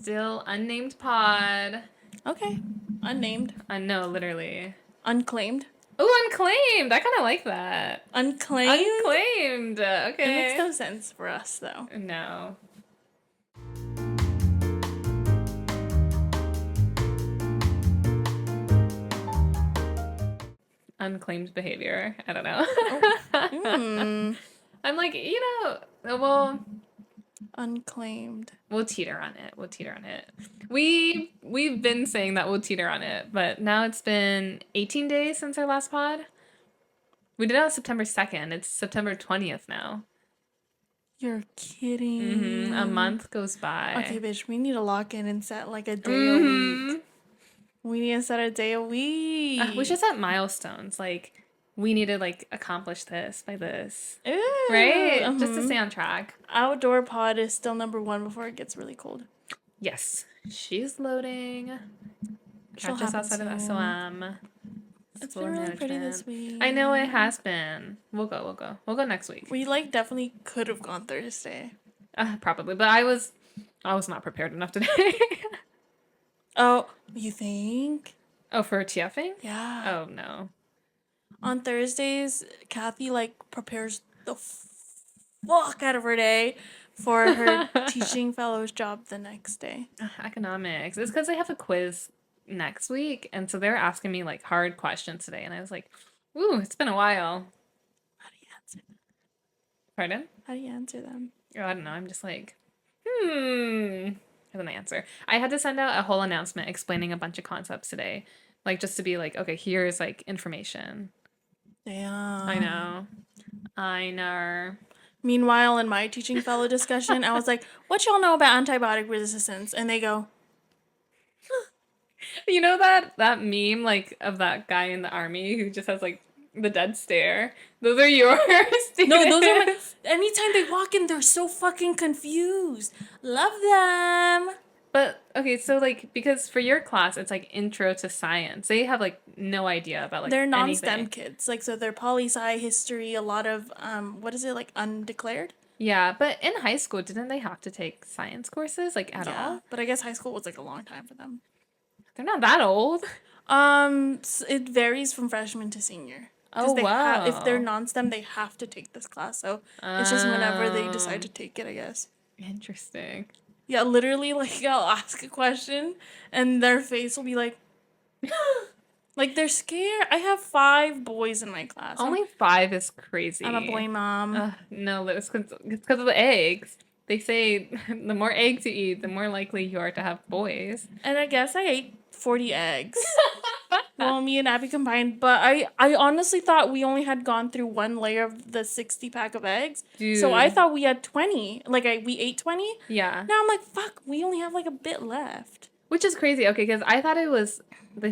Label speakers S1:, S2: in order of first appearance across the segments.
S1: Still unnamed pod.
S2: Okay. Unnamed.
S1: No, literally.
S2: Unclaimed.
S1: Oh, unclaimed. I kind of like that.
S2: Unclaimed?
S1: Unclaimed. Okay.
S2: It makes no sense for us, though.
S1: No. Unclaimed behavior. I don't know. I'm like, well,
S2: Unclaimed.
S1: we'll teeter on it. We'll teeter on it. We've been saying that we'll teeter on it, but now it's been 18 days since our last pod. We did it on September 2nd. It's September 20th now.
S2: You're kidding.
S1: A month goes by.
S2: Okay, bitch, we need to lock in and set like a day a week. We need to set a day a week.
S1: We should set milestones. Like, we need to, like, accomplish this by this.
S2: Ooh,
S1: right? Just to stay on track.
S2: Outdoor pod is still number 1 before it gets really cold.
S1: Yes. She's loading.
S2: She'll
S1: Catch us
S2: happen
S1: outside of
S2: soon.
S1: SOM.
S2: It's been really pretty this week.
S1: I know it has been. We'll go. We'll go next week.
S2: We, like, definitely could have gone Thursday.
S1: Probably. But I was not prepared enough today.
S2: Oh, you think?
S1: Oh, for TFing?
S2: Yeah.
S1: Oh, no.
S2: On Thursdays, Kathy, like, prepares the fuck out of her day for her teaching fellows job the next day.
S1: Economics. It's because they have a quiz next week, and so they were asking me, like, hard questions today, and I was like, ooh, it's been a while.
S2: How do you answer them?
S1: Pardon?
S2: How do you answer them?
S1: Oh, I don't know. I'm just like, as an answer. I had to send out a whole announcement explaining a bunch of concepts today. Like, just to be like, okay, here's, like, information.
S2: Damn.
S1: I know.
S2: Meanwhile, in my teaching fellow discussion, I was like, what y'all know about antibiotic resistance? And they go,
S1: you know that meme, like, of that guy in the army who just has, like, the dead stare? Those are yours.
S2: no, those are my... Anytime they walk in, they're so fucking confused. Love them.
S1: But, okay, so, like, because for your class, it's, like, intro to science. They have, like, no idea about, like,
S2: they're non-STEM
S1: anything.
S2: kids. Like, so they're poli-sci, history, a lot of, what is it, like, undeclared?
S1: Yeah, but in high school, didn't they have to take science courses, like, at all?
S2: But I guess high school was, like, a long time for them.
S1: They're not that old.
S2: It varies from freshman to senior.
S1: Oh, wow.
S2: If they're non-STEM, they have to take this class. So it's just whenever they decide to take it, I guess.
S1: Interesting.
S2: Yeah, literally, like, I'll ask a question, and their face will be like... like, they're scared. I have 5 boys in my class.
S1: Only 5 is crazy.
S2: I'm a boy mom.
S1: No, it's because of the eggs. They say the more eggs you eat, the more likely you are to have boys.
S2: And I guess I ate 40 eggs. Well, me and Abby combined. But I honestly thought we only had gone through 1 layer of the 60-pack of eggs.
S1: Dude.
S2: So I thought we had 20. Like, we ate 20.
S1: Yeah.
S2: Now I'm like, fuck, we only have, like, a bit left.
S1: Which is crazy. Okay, because I thought it was...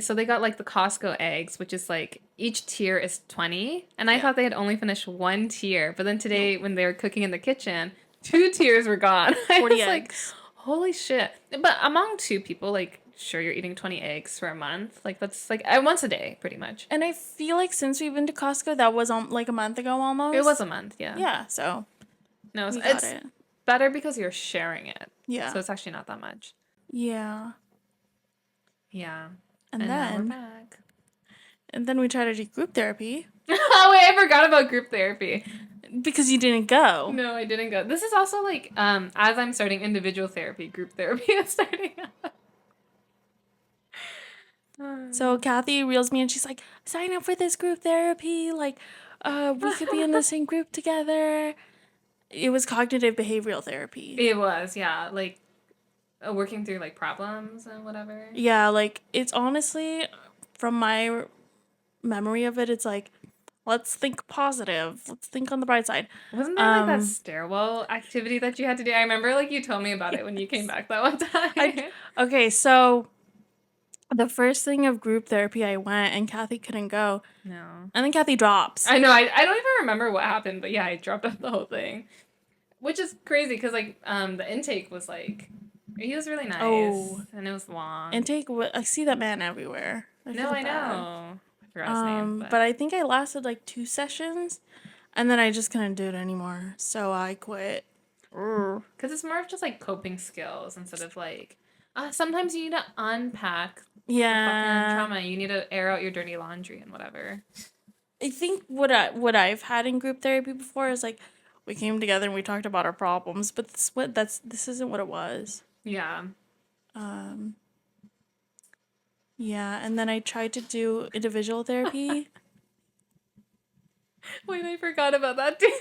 S1: So they got, like, the Costco eggs, which is, like, each tier is 20. And I thought they had only finished 1 tier. But then today, when they were cooking in the kitchen, 2 tiers were gone.
S2: 40 eggs.
S1: Like, holy shit. But among 2 people, like, sure, you're eating 20 eggs for a month. Like, that's, like, once a day, pretty much.
S2: And I feel like since we've been to Costco, that was, like, a month ago almost.
S1: It was a month, yeah.
S2: Yeah, so...
S1: No, it's better because you're sharing it.
S2: Yeah.
S1: So it's actually not that much.
S2: Yeah.
S1: Yeah.
S2: And then...
S1: now we're back.
S2: And then we tried to do group therapy.
S1: Oh, wait, I forgot about group therapy.
S2: Because you didn't go.
S1: No, I didn't go. This is also, like, as I'm starting individual therapy, group therapy is starting up.
S2: So Kathy reels me and she's like, sign up for this group therapy. Like, we could be in the same group together. It was cognitive behavioral therapy.
S1: It was, yeah. Like, working through, like, problems and whatever.
S2: Yeah, like, it's honestly, from my memory of it, it's like, let's think positive. Let's think on the bright side.
S1: Wasn't there, like, that stairwell activity that you had to do? I remember, like, you told me about it when you came back that one time.
S2: Okay, so... The first thing of group therapy, I went, and Kathy couldn't go.
S1: No.
S2: And then Kathy drops.
S1: I know. I don't even remember what happened, but yeah, I dropped out the whole thing. Which is crazy, because, like, the intake was, like... He was really nice. Oh. And it was long.
S2: Intake, I see that man everywhere.
S1: I know. I forgot his name.
S2: But I think I lasted, like, 2 sessions, and then I just couldn't do it anymore. So I quit.
S1: Because it's more of just, like, coping skills instead of, like... Sometimes you need to unpack the fucking
S2: Yeah.
S1: trauma. You need to air out your dirty laundry and whatever.
S2: I think what I've had in group therapy before is like we came together and we talked about our problems, but this isn't what it was.
S1: Yeah.
S2: Um yeah, and then I tried to do individual therapy.
S1: Wait, I forgot about that too.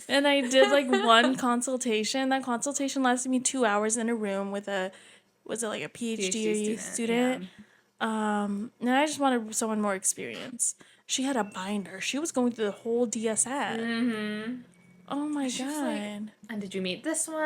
S2: And I did like one consultation. That consultation lasted me 2 hours in a room with a was it like a PhD
S1: PhD student. Yeah.
S2: student? And I just wanted someone more experienced. She had a binder. She was going through the whole DSM.
S1: Mm-hmm.
S2: Oh my
S1: She was like,
S2: god.
S1: and did you meet this one?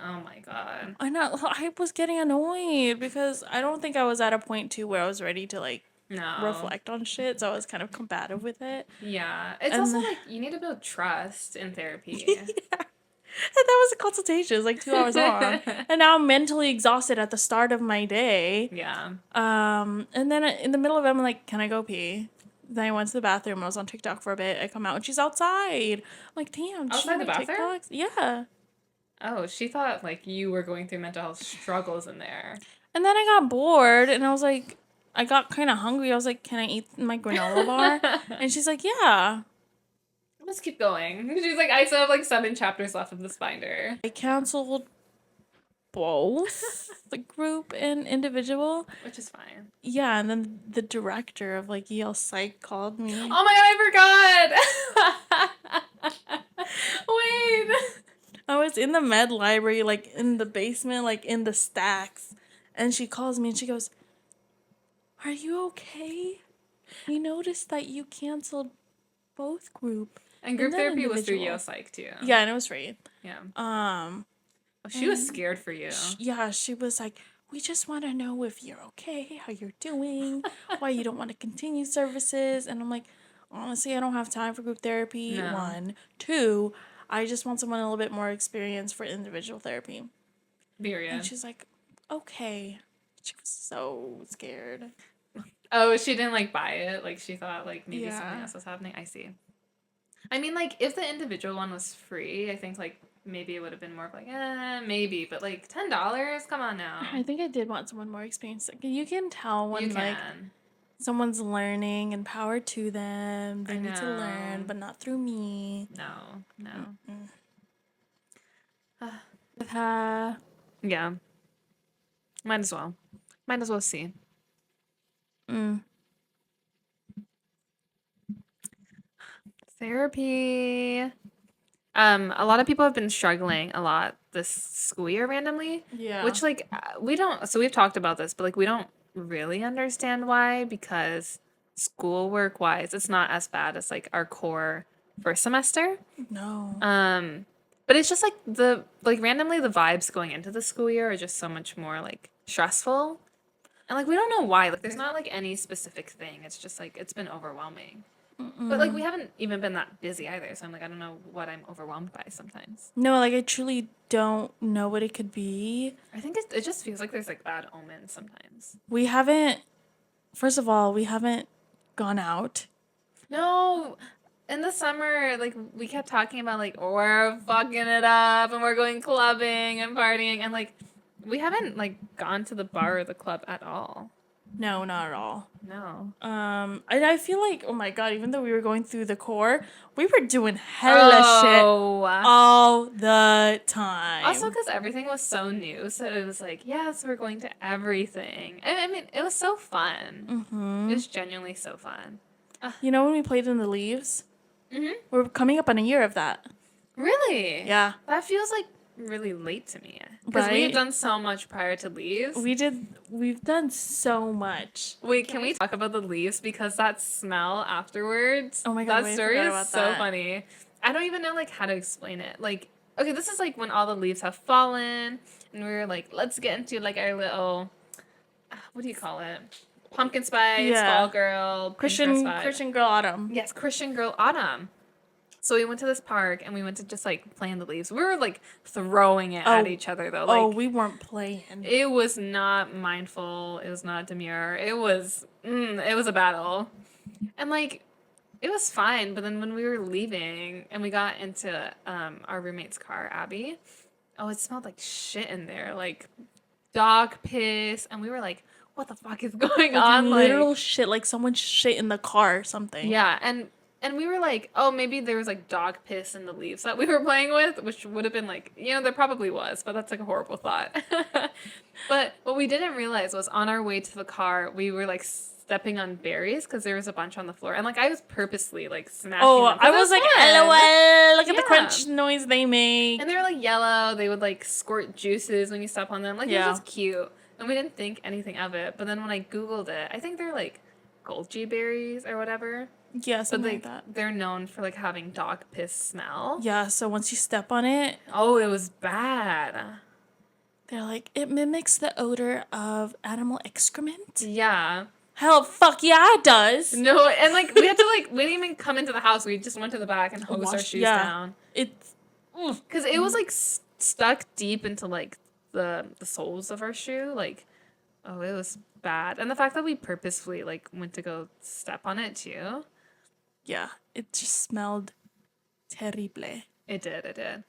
S1: Oh my god.
S2: I was getting annoyed because I don't think I was at a point too where I was ready to like
S1: No.
S2: reflect on shit, so I was kind of combative with it.
S1: Yeah. It's
S2: And
S1: also
S2: the-
S1: like you need to build trust in therapy.
S2: Yeah. And that was a consultation. It was like 2 hours long. And now I'm mentally exhausted at the start of my day.
S1: Yeah.
S2: And then in the middle of it, I'm like, can I go pee? Then I went to the bathroom. I was on TikTok for a bit. I come out and she's outside. I'm like, damn, did she
S1: Outside the
S2: make
S1: bathroom?
S2: TikToks? Yeah.
S1: Oh, she thought like you were going through mental health struggles in there.
S2: And then I got bored and I was like, I got kind of hungry. I was like, can I eat my granola bar? And she's like, yeah.
S1: Let's keep going. She's like, I still have like 7 chapters left of this binder.
S2: I canceled both the group and individual.
S1: Which is fine.
S2: Yeah, and then the director of like Yale Psych called me.
S1: Oh my god, I forgot! Wait.
S2: I was in the med library, like in the basement, like in the stacks. And she calls me and she goes, are you okay? We noticed that you canceled both group.
S1: And group
S2: then
S1: therapy was through
S2: individual.
S1: Yale Psych too.
S2: Yeah, and it was free.
S1: Yeah.
S2: Um,
S1: Oh, she was scared for you.
S2: yeah, she was like, we just want to know if you're okay, how you're doing, why you don't want to continue services. And I'm like, honestly, I don't have time for group therapy.
S1: No.
S2: 1. 2, I just want someone a little bit more experienced for individual therapy.
S1: Period.
S2: And she's like, okay. She was so scared.
S1: Oh, she didn't like buy it. Like she thought like maybe
S2: Yeah.
S1: something else was happening. I see. I mean, like if the individual one was free, I think like maybe it would have been more of like, maybe, but like $10, come on now.
S2: I think I did want someone more experienced. Like, you can tell when
S1: You
S2: like
S1: can.
S2: someone's learning and power to them. They
S1: I
S2: need to
S1: know.
S2: learn, but not through me.
S1: No. Yeah. Might as well. Might as well see. Therapy. A lot of people have been struggling a lot this school year randomly.
S2: Yeah.
S1: Which like we don't. So we've talked about this, but like we don't really understand why, because schoolwork wise, it's not as bad as like our core first semester.
S2: No.
S1: But it's just like randomly the vibes going into the school year are just so much more like stressful. And like we don't know why. Like there's not like any specific thing. It's just like it's been overwhelming. But like we haven't even been that busy either. So I'm like I don't know what I'm overwhelmed by sometimes.
S2: No, like I truly don't know what it could be.
S1: I think it just feels like there's like bad omens sometimes.
S2: We haven't, first of all, we haven't gone out.
S1: No, in the summer, like we kept talking about like we're fucking it up and we're going clubbing and partying and like we haven't like gone to the bar or the club at all.
S2: No, not at all.
S1: No.
S2: And I feel like, oh my god, even though we were going through the core, we were doing hella shit all the time.
S1: Also, because everything was so new, so it was like, yes, we're going to everything. I mean, it was so fun. It was genuinely so fun.
S2: You know when we played in the Leaves?
S1: Mm-hmm.
S2: We're coming up on a year of that.
S1: Really?
S2: Yeah.
S1: That feels like really late to me. Because we've
S2: Right?
S1: done so much prior to Leaves.
S2: We've done so much.
S1: Wait, can we talk about the leaves? Because that smell afterwards.
S2: Oh my God,
S1: that
S2: wait, I
S1: story
S2: forgot
S1: is
S2: about
S1: so
S2: that.
S1: funny. I don't even know like how to explain it. Like, okay, this is like when all the leaves have fallen, and we were like, let's get into like our little, what do you call it? Pumpkin spice,
S2: Yeah.
S1: fall girl, Pinterest vibe.
S2: Christian Girl Autumn.
S1: Yes, Christian girl autumn. So we went to this park and we went to just like play in the leaves. We were like throwing it at each other though. Like,
S2: We weren't playing.
S1: it was not mindful. It was not demure. It was a battle. And like it was fine, but then when we were leaving and we got into our roommate's car, Abby, oh, it smelled like shit in there. Like dog piss, and we were like, what the fuck is going
S2: Like,
S1: on?
S2: literal
S1: Like,
S2: shit. Like, someone shit in the car or something.
S1: yeah, and we were like, oh, maybe there was like dog piss in the leaves that we were playing with, which would have been like, there probably was, but that's like a horrible thought. But what we didn't realize was on our way to the car, we were like stepping on berries because there was a bunch on the floor, and like I was purposely like smashing
S2: Oh,
S1: them 'cause
S2: I
S1: it
S2: was like,
S1: fun.
S2: LOL, look at the
S1: Yeah.
S2: crunch noise they make.
S1: And they were like yellow. They would like squirt juices when you step on them. Like it was just cute. And we didn't think anything of it. But then when I Googled it, I think they're like goji berries or whatever.
S2: Yeah,
S1: But
S2: something
S1: like
S2: like that.
S1: they're known for like having dog piss smell.
S2: Yeah, so once you step on it,
S1: Oh, it was bad.
S2: they're like, it mimics the odor of animal excrement.
S1: Yeah.
S2: Hell, fuck yeah, it does.
S1: No, and like we had to like we didn't even come into the house. We just went to the back and hosed our shoes down.
S2: It's
S1: Because it was like stuck deep into like the soles of our shoe. Like, oh, it was bad. And the fact that we purposefully like went to go step on it too.
S2: yeah, it just smelled terrible.
S1: It did.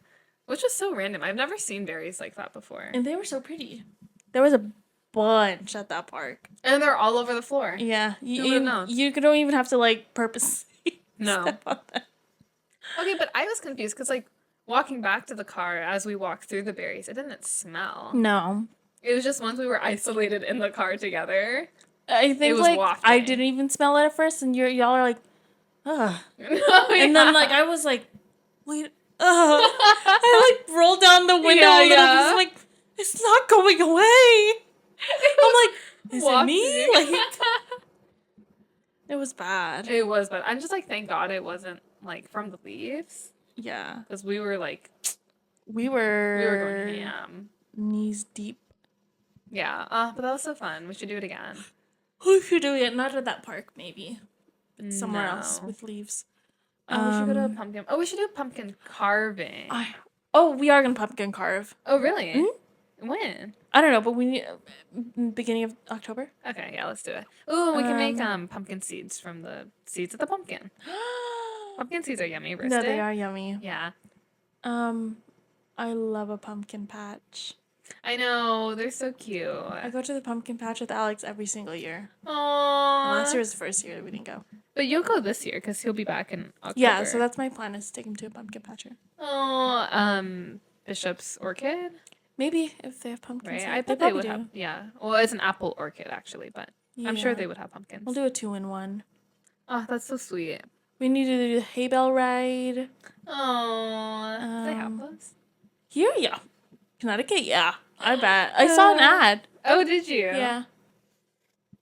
S1: Which was so random. I've never seen berries like that before.
S2: And they were so pretty. There was a bunch at that park.
S1: And they're all over the floor.
S2: Yeah,
S1: Who would've known?
S2: you don't even have to like purposely
S1: No.
S2: step on them.
S1: Okay, but I was confused because like walking back to the car as we walked through the berries, it didn't smell.
S2: No.
S1: It was just once we were isolated in the car together.
S2: I think
S1: was
S2: like
S1: wafting.
S2: I didn't even smell it at first, and y'all are like, ugh.
S1: Oh,
S2: And then like I was like, wait, I like rolled down the window
S1: Yeah,
S2: a little
S1: yeah.
S2: because I'm like, it's not going away. I'm like, is it me?
S1: Wafting.
S2: Like, it was bad.
S1: It was, but I'm just like, thank God it wasn't like from the leaves
S2: Yeah,
S1: because we were like,
S2: we
S1: we were
S2: were
S1: going ham.
S2: knees deep.
S1: Yeah, but that was so fun. We should do it again.
S2: We should do it not at that park, maybe, but somewhere else
S1: No.
S2: with leaves.
S1: Oh, we should go to a pumpkin. Oh, we should do pumpkin carving.
S2: We are gonna pumpkin carve.
S1: Oh, really?
S2: Mm-hmm.
S1: When?
S2: I don't know, but we need beginning of October.
S1: Okay, yeah, let's do it. Ooh, we can make pumpkin seeds from the seeds of the pumpkin. Pumpkin seeds are yummy, roasted.
S2: No, they are yummy.
S1: Yeah.
S2: I love a pumpkin patch.
S1: I know, they're so cute.
S2: I go to the pumpkin patch with Alex every single year.
S1: Aww.
S2: Last year was the first year that we didn't go.
S1: But you'll go this year because he'll be back in October.
S2: Yeah, so that's my plan, is to take him to a pumpkin patcher.
S1: Oh, Bishop's Orchid?
S2: Maybe if they have pumpkins.
S1: Right, I bet they would have. Yeah. Well, it's an apple orchid, actually, but I'm sure they would have pumpkins.
S2: We'll do a 2-in-1.
S1: Oh, that's so sweet.
S2: We need to do the hay bale ride.
S1: Oh, they have those?
S2: Here, yeah. Connecticut, yeah. I bet. I saw an ad.
S1: Oh, did you?
S2: Yeah.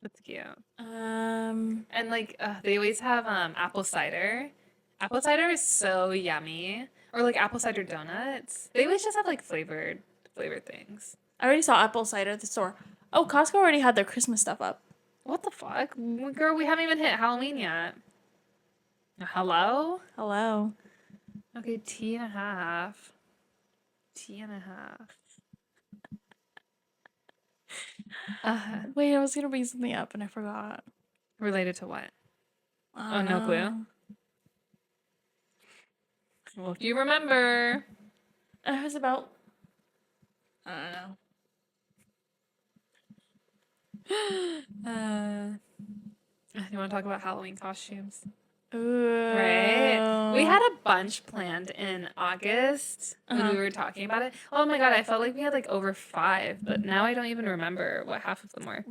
S1: That's cute.
S2: Um,
S1: And like they always have apple cider. Apple cider is so yummy. Or like apple cider donuts. They always just have like flavored things.
S2: I already saw apple cider at the store. Oh, Costco already had their Christmas stuff up.
S1: What the fuck? Girl, we haven't even hit Halloween yet. Hello?
S2: Hello.
S1: Okay, tea and a half. Tea and a half.
S2: Wait, I was gonna bring something up and I forgot.
S1: Related to what? Oh, no clue. Well, if you remember.
S2: It was about. I don't know.
S1: You want to talk about Halloween costumes?
S2: Ooh.
S1: Right? We had a bunch planned in August when we were talking about it. Oh my god, I felt like we had like over 5, but now I don't even remember what half of them were.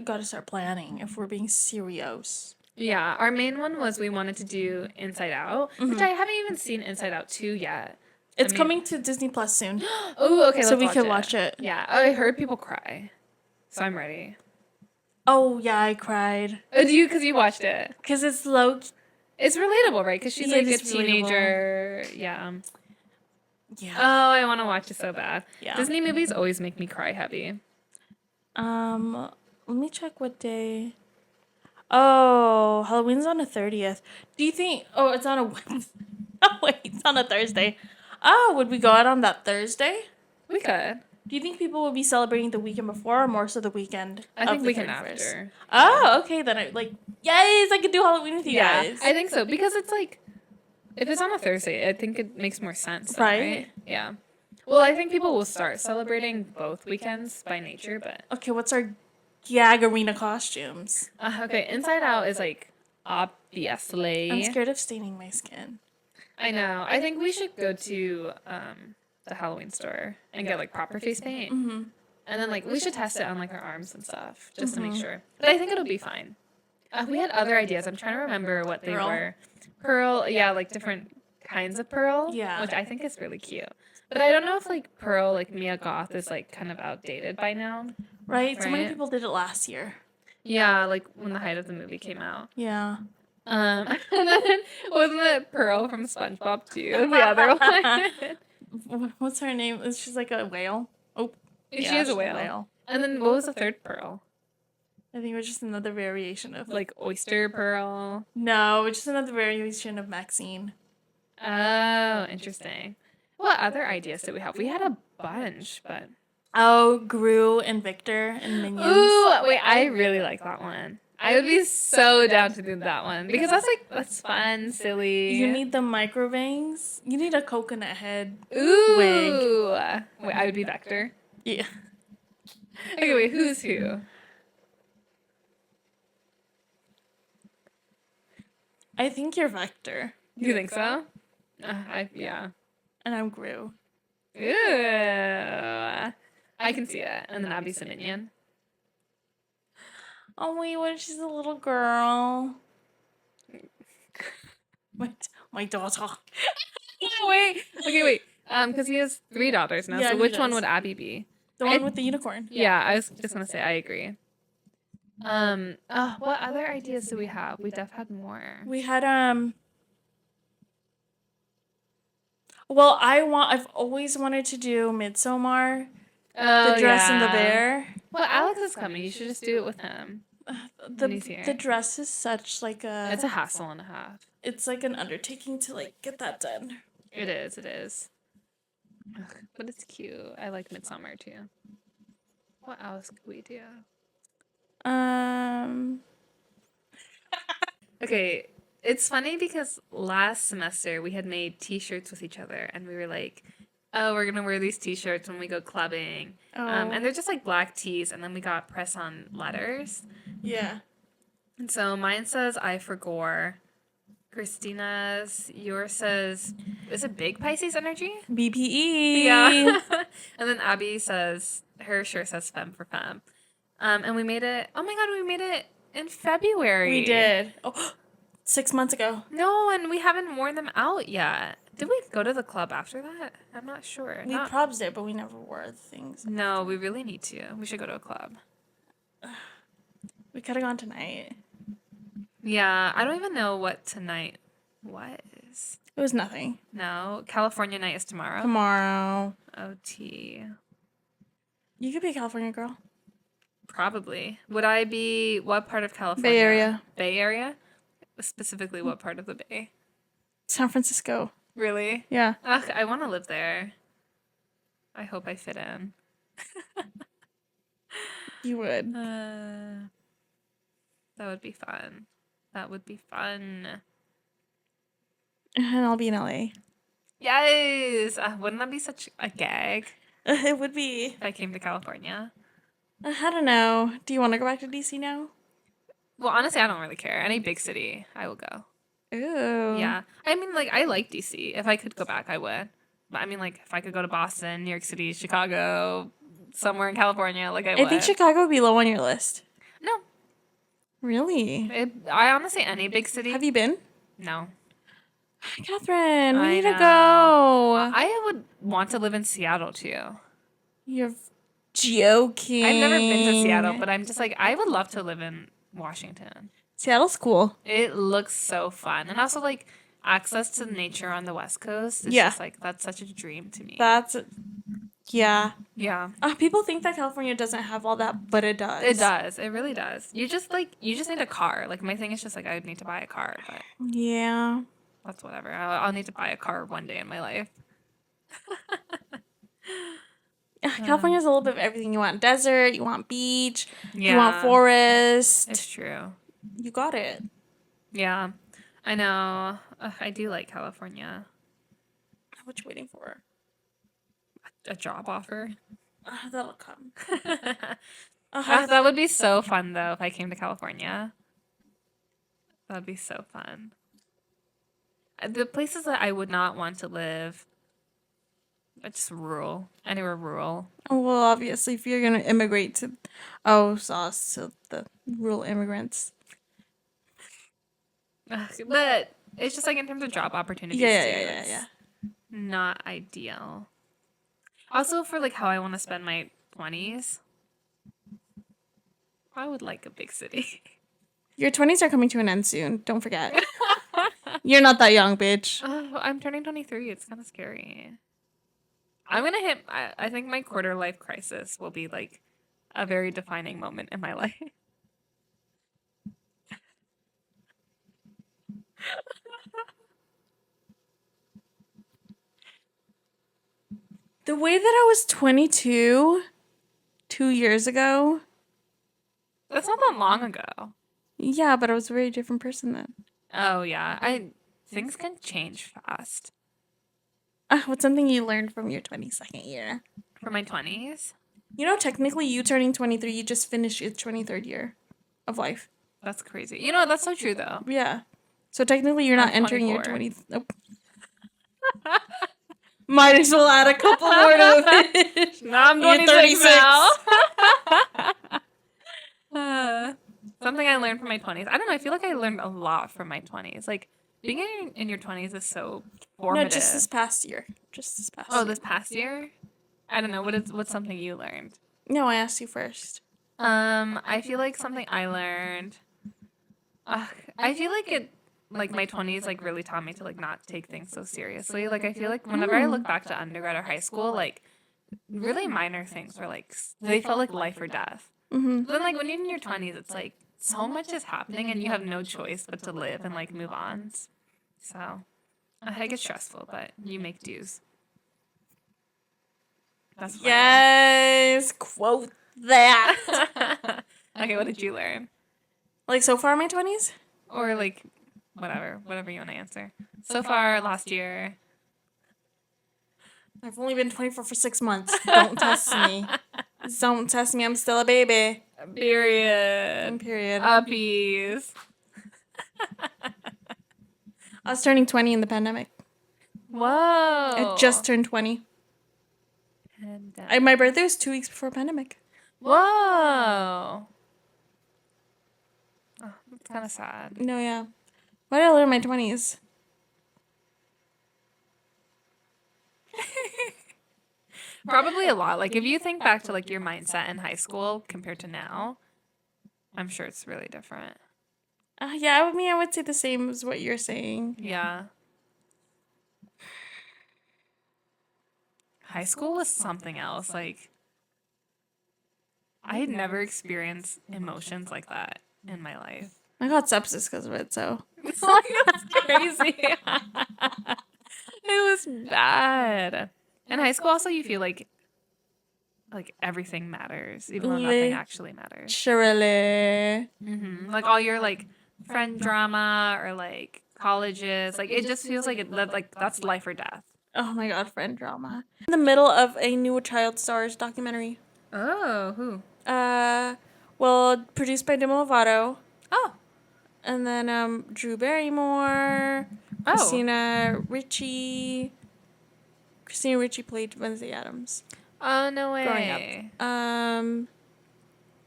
S2: Gotta start planning if we're being serious.
S1: Yeah, our main one was we wanted to do Inside Out, which I haven't even seen Inside Out 2 yet.
S2: It's coming to Disney Plus soon.
S1: Oh, okay,
S2: So
S1: let's
S2: we can watch it.
S1: Yeah, I heard people cry, so I'm ready.
S2: Oh, yeah, I cried.
S1: Oh, do you? Because you watched it.
S2: Because it's low.
S1: It's relatable, right? Because she's
S2: Yeah,
S1: like a
S2: it's relatable.
S1: teenager. Yeah.
S2: Yeah.
S1: Oh, I want to watch it so bad.
S2: Yeah.
S1: Disney movies always make me cry heavy.
S2: Let me check what day. Oh, Halloween's on the 30th. Do you think? Oh, it's on a Wednesday. Oh wait, it's on a Thursday. Oh, would we go out on that Thursday?
S1: We could.
S2: Do you think people will be celebrating the weekend before or more so the weekend?
S1: I think
S2: of the
S1: weekend
S2: 31st?
S1: after.
S2: Oh, okay. Then yes, I could do Halloween with you guys.
S1: I think so because it's like, if it's on a Thursday, I think it makes more sense, then,
S2: Right?
S1: right? Yeah. Well, I think people will start celebrating both weekends by nature, but
S2: Okay, what's our gag arena costumes?
S1: okay, Inside Out is like
S2: I'm
S1: obviously.
S2: scared of staining my skin.
S1: I know. I think we should go to the Halloween store and get like proper face paint, and then like we should test it on like our arms and stuff just to make sure. But I think it'll be fine. We had other ideas. I'm trying to remember what they
S2: Pearl?
S1: were. Pearl, yeah, like different kinds of pearl,
S2: Yeah.
S1: which I think is really cute. But I don't know if like pearl, like Mia Goth, is like kind of outdated by now.
S2: Right? So many
S1: Right.
S2: people did it last year.
S1: Yeah, like when the height of the movie came out.
S2: Yeah.
S1: And then wasn't it Pearl from SpongeBob too? The other one.
S2: What's her name? She's like a whale. Oh,
S1: She is a whale. And then what was the third pearl?
S2: I think it was just another variation of
S1: Like oyster pearl.
S2: No, it's just another variation of Maxine.
S1: Oh, interesting. What other ideas did we have? We had a bunch, but
S2: Oh, Gru and Victor and Minions.
S1: ooh, wait, I really like that one. I would be so down to do that one because that's fun, silly.
S2: You need the micro bangs. You need a coconut head.
S1: ooh
S2: wig.
S1: Wait, I would be Vector.
S2: Yeah.
S1: Okay, wait, who's who?
S2: I think you're Victor.
S1: You think so? Yeah.
S2: And I'm Gru.
S1: Ooh, I can see it. And then Abby's a minion.
S2: Oh wait, what if she's a little girl? My daughter.
S1: Wait. Okay, wait. Because he has 3 daughters now.
S2: Yeah,
S1: So
S2: he
S1: which one
S2: does.
S1: would Abby be?
S2: The one with the unicorn.
S1: Yeah, I was just gonna say I agree. What other ideas do we have? We def had more.
S2: We had Well, I've always wanted to do Midsommar.
S1: Oh,
S2: The dress and the
S1: yeah.
S2: bear.
S1: Well, Alex is coming. You should just do it with him. When he's here.
S2: The dress is such like a
S1: It's a hassle and a half.
S2: it's like an undertaking to like get that done.
S1: It is. It is. Ugh, but it's cute. I like Midsummer too. What else could we do? Okay, it's funny because last semester we had made T-shirts with each other, and we were like, "Oh, we're gonna wear these T-shirts when we go clubbing." And they're just like black tees, and then we got press-on letters.
S2: Yeah.
S1: And so mine says "I for Gore." Christina's, yours says, "Is it big Pisces energy?"
S2: BPE.
S1: Yeah. And then Abby says, her shirt says "Femme for Femme." And we made it. Oh my God, we made it in February.
S2: We did. Oh, 6 months ago.
S1: No, and we haven't worn them out yet. Did we go to the club after that? I'm not sure.
S2: We probs there, but we never wore the things.
S1: No, we really need to. We should go to a club.
S2: We could have gone tonight.
S1: Yeah, I don't even know what tonight was.
S2: It was nothing.
S1: No, California night is tomorrow.
S2: Tomorrow.
S1: OT.
S2: You could be a California girl.
S1: Probably. Would I be what part of California?
S2: Bay Area.
S1: Bay Area? Specifically, what part of the Bay?
S2: San Francisco.
S1: Really?
S2: Yeah.
S1: Ugh, I want to live there. I hope I fit in.
S2: You would.
S1: That would be fun. That would be fun.
S2: And I'll be in LA.
S1: Yes! Wouldn't that be such a gag
S2: It would be.
S1: if I came to California?
S2: I don't know. Do you want to go back to DC now?
S1: Well, honestly, I don't really care. Any big city, I will go.
S2: Ooh.
S1: Yeah. I mean, like, I like DC. If I could go back, I would. But I mean, like, if I could go to Boston, New York City, Chicago, somewhere in California, like, I would.
S2: I think Chicago would be low on your list.
S1: No.
S2: Really?
S1: I honestly, any big city.
S2: Have you been?
S1: No.
S2: Catherine, we
S1: I
S2: need to
S1: know.
S2: go.
S1: I would want to live in Seattle, too.
S2: You're joking.
S1: I've never been to Seattle, but I'm just like, I would love to live in Washington.
S2: Seattle's cool.
S1: It looks so fun. And also, like, access to nature on the West Coast is
S2: Yeah.
S1: just, like, that's such a dream to me.
S2: Yeah.
S1: Yeah.
S2: People think that California doesn't have all that, but it does.
S1: It does. It really does. You just need a car. Like, my thing is just, like, I would need to buy a car, but
S2: Yeah.
S1: that's whatever. I'll need to buy a car one day in my life.
S2: California's a little bit of everything. You want desert, you want beach,
S1: Yeah.
S2: you want forest.
S1: It's true.
S2: You got it.
S1: Yeah. I know. I do like California.
S2: What you waiting for?
S1: a job offer.
S2: That'll come.
S1: That would be so fun, though, if I came to California. That would be so fun. The places that I would not want to live, it's rural. Anywhere rural.
S2: Oh, well, obviously, if you're going to immigrate to... Oh, sauce to the rural immigrants.
S1: But it's just like in terms of job opportunities, too.
S2: Yeah.
S1: Not ideal. Also, for like how I want to spend my 20s, I would like a big city.
S2: Your 20s are coming to an end soon. Don't forget. You're not that young, bitch.
S1: Oh, I'm turning 23. It's kind of scary. I'm going to hit, I think my quarter life crisis will be like a very defining moment in my life.
S2: The way that I was 22 2 years ago.
S1: That's not that long ago.
S2: Yeah, but I was a very different person then.
S1: Oh, yeah. Things can change fast.
S2: What's something you learned from your 22nd year?
S1: For my 20s?
S2: You know, technically, you turning 23, you just finished your 23rd year of life.
S1: That's crazy. You know, that's so true, though.
S2: Yeah. So technically, you're not
S1: I'm
S2: entering your
S1: 24.
S2: 20th. Nope. Might as well add a couple more to it.
S1: No, I'm
S2: You're
S1: 26 now. Something I learned from my 20s. I don't know. I feel like I learned a lot from my 20s. Like, being in your 20s is so formative.
S2: No, just this past year.
S1: Oh, this past year? I don't know. What's something you learned?
S2: No, I asked you first.
S1: I feel like something I learned. I feel like my 20s like really taught me to like not take things so seriously. Like I feel like whenever I look back to undergrad or high school, like really minor things were like they felt like life or death.
S2: Mm-hmm.
S1: But then like when you're in your 20s, it's like so much is happening and you have no choice but to live and like move on. So I get stressful, but you make dues. That's what
S2: Yes, quote that.
S1: Okay, what did you learn?
S2: Like so far in my 20s?
S1: Or like whatever you want to answer. So far last year.
S2: I've only been 24 for 6 months. Don't test me. Don't test me. I'm still a baby.
S1: Period. Uppies.
S2: I was turning 20 in the pandemic.
S1: Whoa.
S2: I just turned 20. My birthday was 2 weeks before pandemic.
S1: Whoa. Oh, that's kind of sad.
S2: No, yeah. What did I learn in my 20s?
S1: Probably a lot. Like if you think back to like your mindset in high school compared to now, I'm sure it's really different.
S2: Yeah, I would say the same as what you're saying.
S1: Yeah. High school was something else. Like I had never experienced emotions like that in my life.
S2: I got sepsis because of it, so.
S1: It's crazy. It was bad. In high school, also, you feel like everything matters, even though nothing actually matters.
S2: Surely.
S1: Mm-hmm. Like all your like friend drama or like colleges, like it just feels like that's life or death.
S2: Oh my god, friend drama. In the middle of a new child stars documentary.
S1: Oh, who?
S2: Well, produced by Demi Lovato.
S1: Oh.
S2: And then Drew Barrymore.
S1: Oh.
S2: Christina Ricci played Wednesday Addams.
S1: Oh, no way.
S2: Growing up.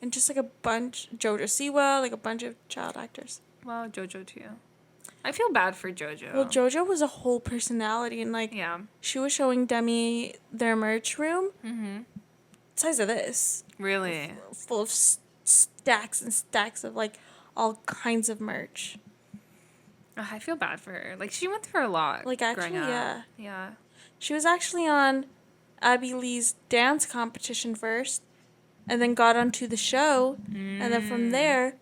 S2: And just like a bunch, JoJo Siwa, like a bunch of child actors.
S1: Well, JoJo too. I feel bad for JoJo.
S2: Well, JoJo was a whole personality, and like,
S1: yeah,
S2: she was showing Demi their merch room.
S1: Mm-hmm.
S2: Size of this.
S1: Really?
S2: Full of stacks and stacks of like all kinds of merch.
S1: I feel bad for her. Like she went through a lot.
S2: Like actually, yeah.
S1: Yeah.
S2: She was actually on Abby Lee's dance competition first, and then got onto the show, and then from there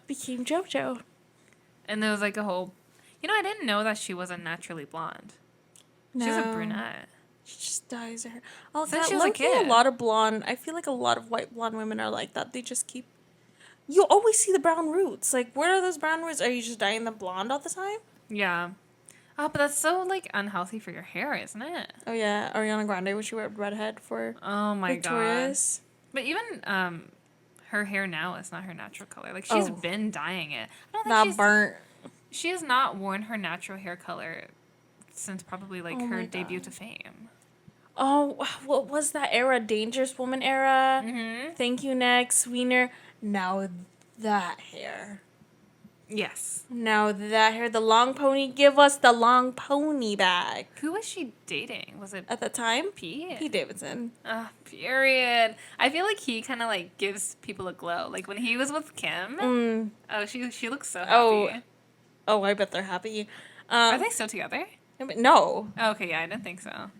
S2: became JoJo.
S1: And there was like a whole, I didn't know that she wasn't naturally blonde.
S2: No.
S1: She's a brunette.
S2: She just dyes her hair. Oh,
S1: Since she was a kid.
S2: A lot of blonde. I feel like a lot of white blonde women are like that. They just keep. You always see the brown roots. Like, where are those brown roots? Are you just dyeing them blonde all the time?
S1: Yeah. Oh, but that's so, like, unhealthy for your hair, isn't it?
S2: Oh yeah, Ariana Grande when she went redhead for
S1: Oh my god.
S2: Victorious.
S1: But even her hair now is not her natural color. Like she's
S2: Oh.
S1: been dyeing it. I don't think
S2: That burnt.
S1: she has not worn her natural hair color since probably like
S2: Oh
S1: her
S2: my
S1: debut
S2: God.
S1: to fame.
S2: Oh, what was that era? Dangerous Woman era.
S1: Mhm.
S2: Thank You Next, Wiener. Now that hair.
S1: Yes.
S2: Now that hair, the long pony. Give us the long pony back.
S1: Who was she dating? Was it
S2: At the time,
S1: Pete?
S2: Pete Davidson.
S1: Period. I feel like he kind of like gives people a glow. Like when he was with Kim. Oh, she looks so happy.
S2: Oh, I bet they're happy.
S1: Are they still together?
S2: No.
S1: Oh, okay, yeah, I didn't think so.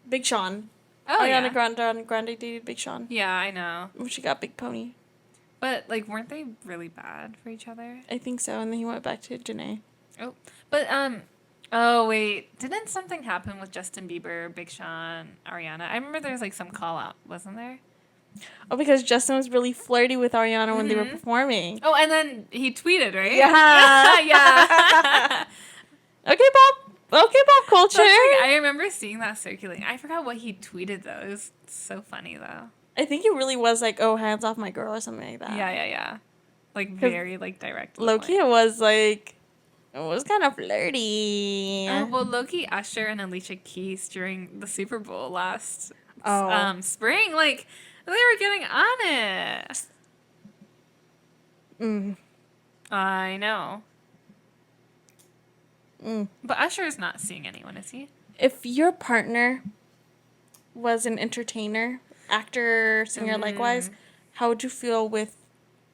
S2: Big Sean.
S1: Oh,
S2: Ariana
S1: yeah.
S2: Grande dated Big Sean.
S1: Yeah, I know.
S2: When she got Big Pony.
S1: But like, weren't they really bad for each other?
S2: I think so, and then he went back to Janae.
S1: Oh, but oh wait, didn't something happen with Justin Bieber, Big Sean, Ariana? I remember there was like some call out, wasn't there?
S2: Oh, because Justin was really flirty with Ariana when they were performing.
S1: Oh, and then he tweeted, right?
S2: Yeah.
S1: Yeah.
S2: Okay, pop culture.
S1: I remember seeing that circulating. I forgot what he tweeted though. It was so funny though.
S2: I think it really was like, oh, hands off my girl or something like that.
S1: Yeah. Like very like direct.
S2: Low-key, it was like, it was kind of flirty.
S1: Well, Loki, Usher, and Alicia Keys during the Super Bowl last spring, like they were getting on it. I know. But Usher's not seeing anyone, is he?
S2: If your partner was an entertainer, actor, singer, likewise, how would you feel with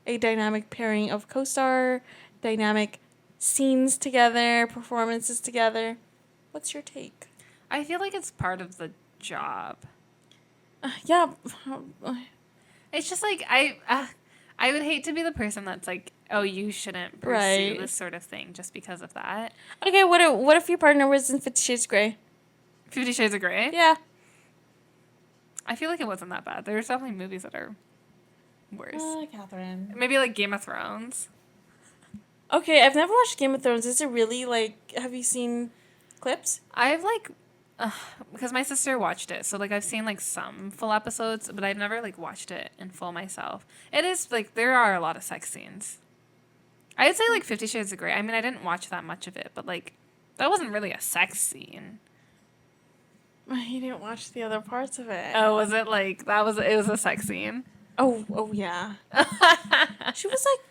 S2: a dynamic pairing of co-star, dynamic scenes together, performances together? What's your take?
S1: I feel like it's part of the job.
S2: Yeah.
S1: It's just like I would hate to be the person that's like, oh, you shouldn't pursue this sort of thing just because of that.
S2: Okay, what if your partner was in 50 Shades of Grey?
S1: 50 Shades of Grey?
S2: Yeah.
S1: I feel like it wasn't that bad. There's definitely movies that are worse.
S2: Catherine.
S1: Maybe like Game of Thrones.
S2: Okay, I've never watched Game of Thrones. Is it really like, have you seen clips?
S1: I've like, because my sister watched it, so like I've seen like some full episodes, but I've never like watched it in full myself. It is like, there are a lot of sex scenes. I'd say like 50 Shades of Grey. I mean, I didn't watch that much of it, but like, that wasn't really a sex scene.
S2: You didn't watch the other parts of it.
S1: Oh, was it like, it was a sex scene?
S2: Oh yeah. She was like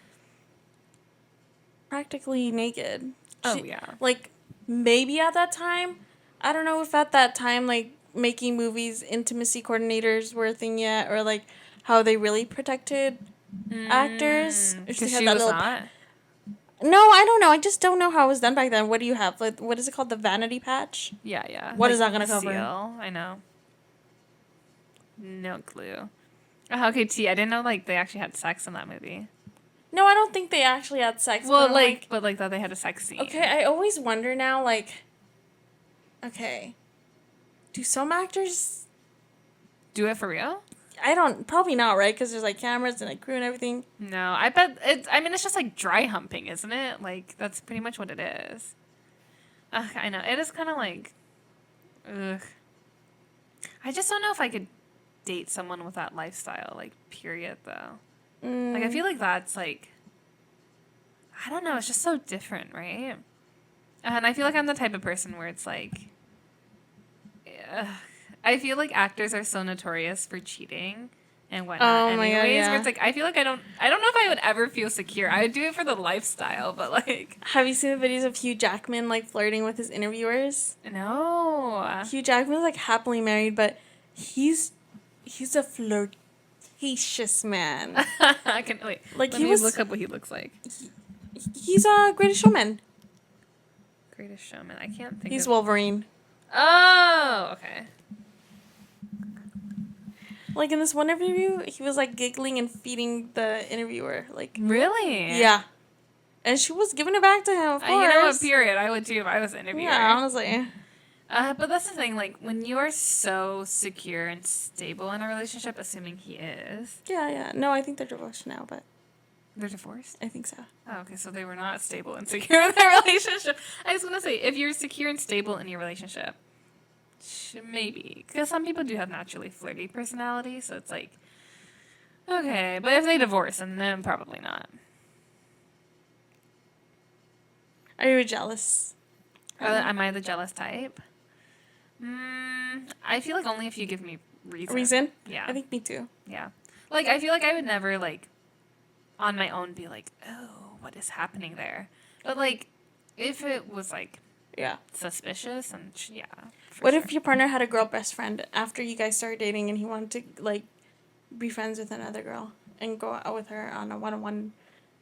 S2: practically naked.
S1: Yeah.
S2: Like maybe at that time, I don't know if at that time like making movies intimacy coordinators were a thing yet, or like how they really protected actors.
S1: Because she was not.
S2: No, I don't know. I just don't know how it was done back then. What do you have? Like, what is it called? The vanity patch?
S1: Yeah.
S2: What
S1: like,
S2: is that gonna cover?
S1: Seal. I know. No clue. Oh, okay, T. I didn't know like they actually had sex in that movie.
S2: No, I don't think they actually had sex.
S1: Well,
S2: but
S1: like that they had a sex scene.
S2: Okay, I always wonder now, like, okay, do some actors
S1: do it for real?
S2: Probably not, right? Because there's like cameras and like crew and everything.
S1: No, I bet it's just like dry humping, isn't it? Like that's pretty much what it is. I know it is kind of like, ugh. I just don't know if I could date someone with that lifestyle. Like, period, though. Like, I feel like that's like, I don't know. It's just so different, right? And I feel like I'm the type of person where it's like, I feel like actors are so notorious for cheating and whatnot.
S2: My God, yeah.
S1: Where it's like I feel like I don't know if I would ever feel secure. I would do it for the lifestyle, but like.
S2: Have you seen the videos of Hugh Jackman like flirting with his interviewers?
S1: No.
S2: Hugh Jackman's like happily married, but he's a flirtatious man.
S1: I can wait.
S2: Like
S1: Let me look up what he looks like.
S2: He's a Greatest Showman.
S1: Greatest Showman. I can't think.
S2: He's Wolverine.
S1: Oh, okay.
S2: Like in this one interview, he was like giggling and feeding the interviewer. Like
S1: really?
S2: Yeah. And she was giving it back to him, of course.
S1: You know what, period. I would too if I was an interviewer.
S2: Yeah, honestly.
S1: But that's the thing, like, when you are so secure and stable in a relationship, assuming he is.
S2: Yeah. No, I think they're divorced now, but.
S1: They're divorced?
S2: I think so.
S1: Oh, okay, so they were not stable and secure in their relationship. I was going to say, if you're secure and stable in your relationship, maybe. Because some people do have naturally flirty personalities, so it's like, okay. But if they divorce, then probably not.
S2: Are you jealous?
S1: Am I the jealous type? I feel like only if you give me reason. Yeah.
S2: I think me too.
S1: Yeah. Like, I feel like I would never, like, on my own be like, oh, what is happening there? But, like, if it was, like,
S2: yeah,
S1: suspicious, and yeah.
S2: What if your partner had a girl best friend after you guys started dating and he wanted to, like, be friends with another girl and go out with her on a one-on-one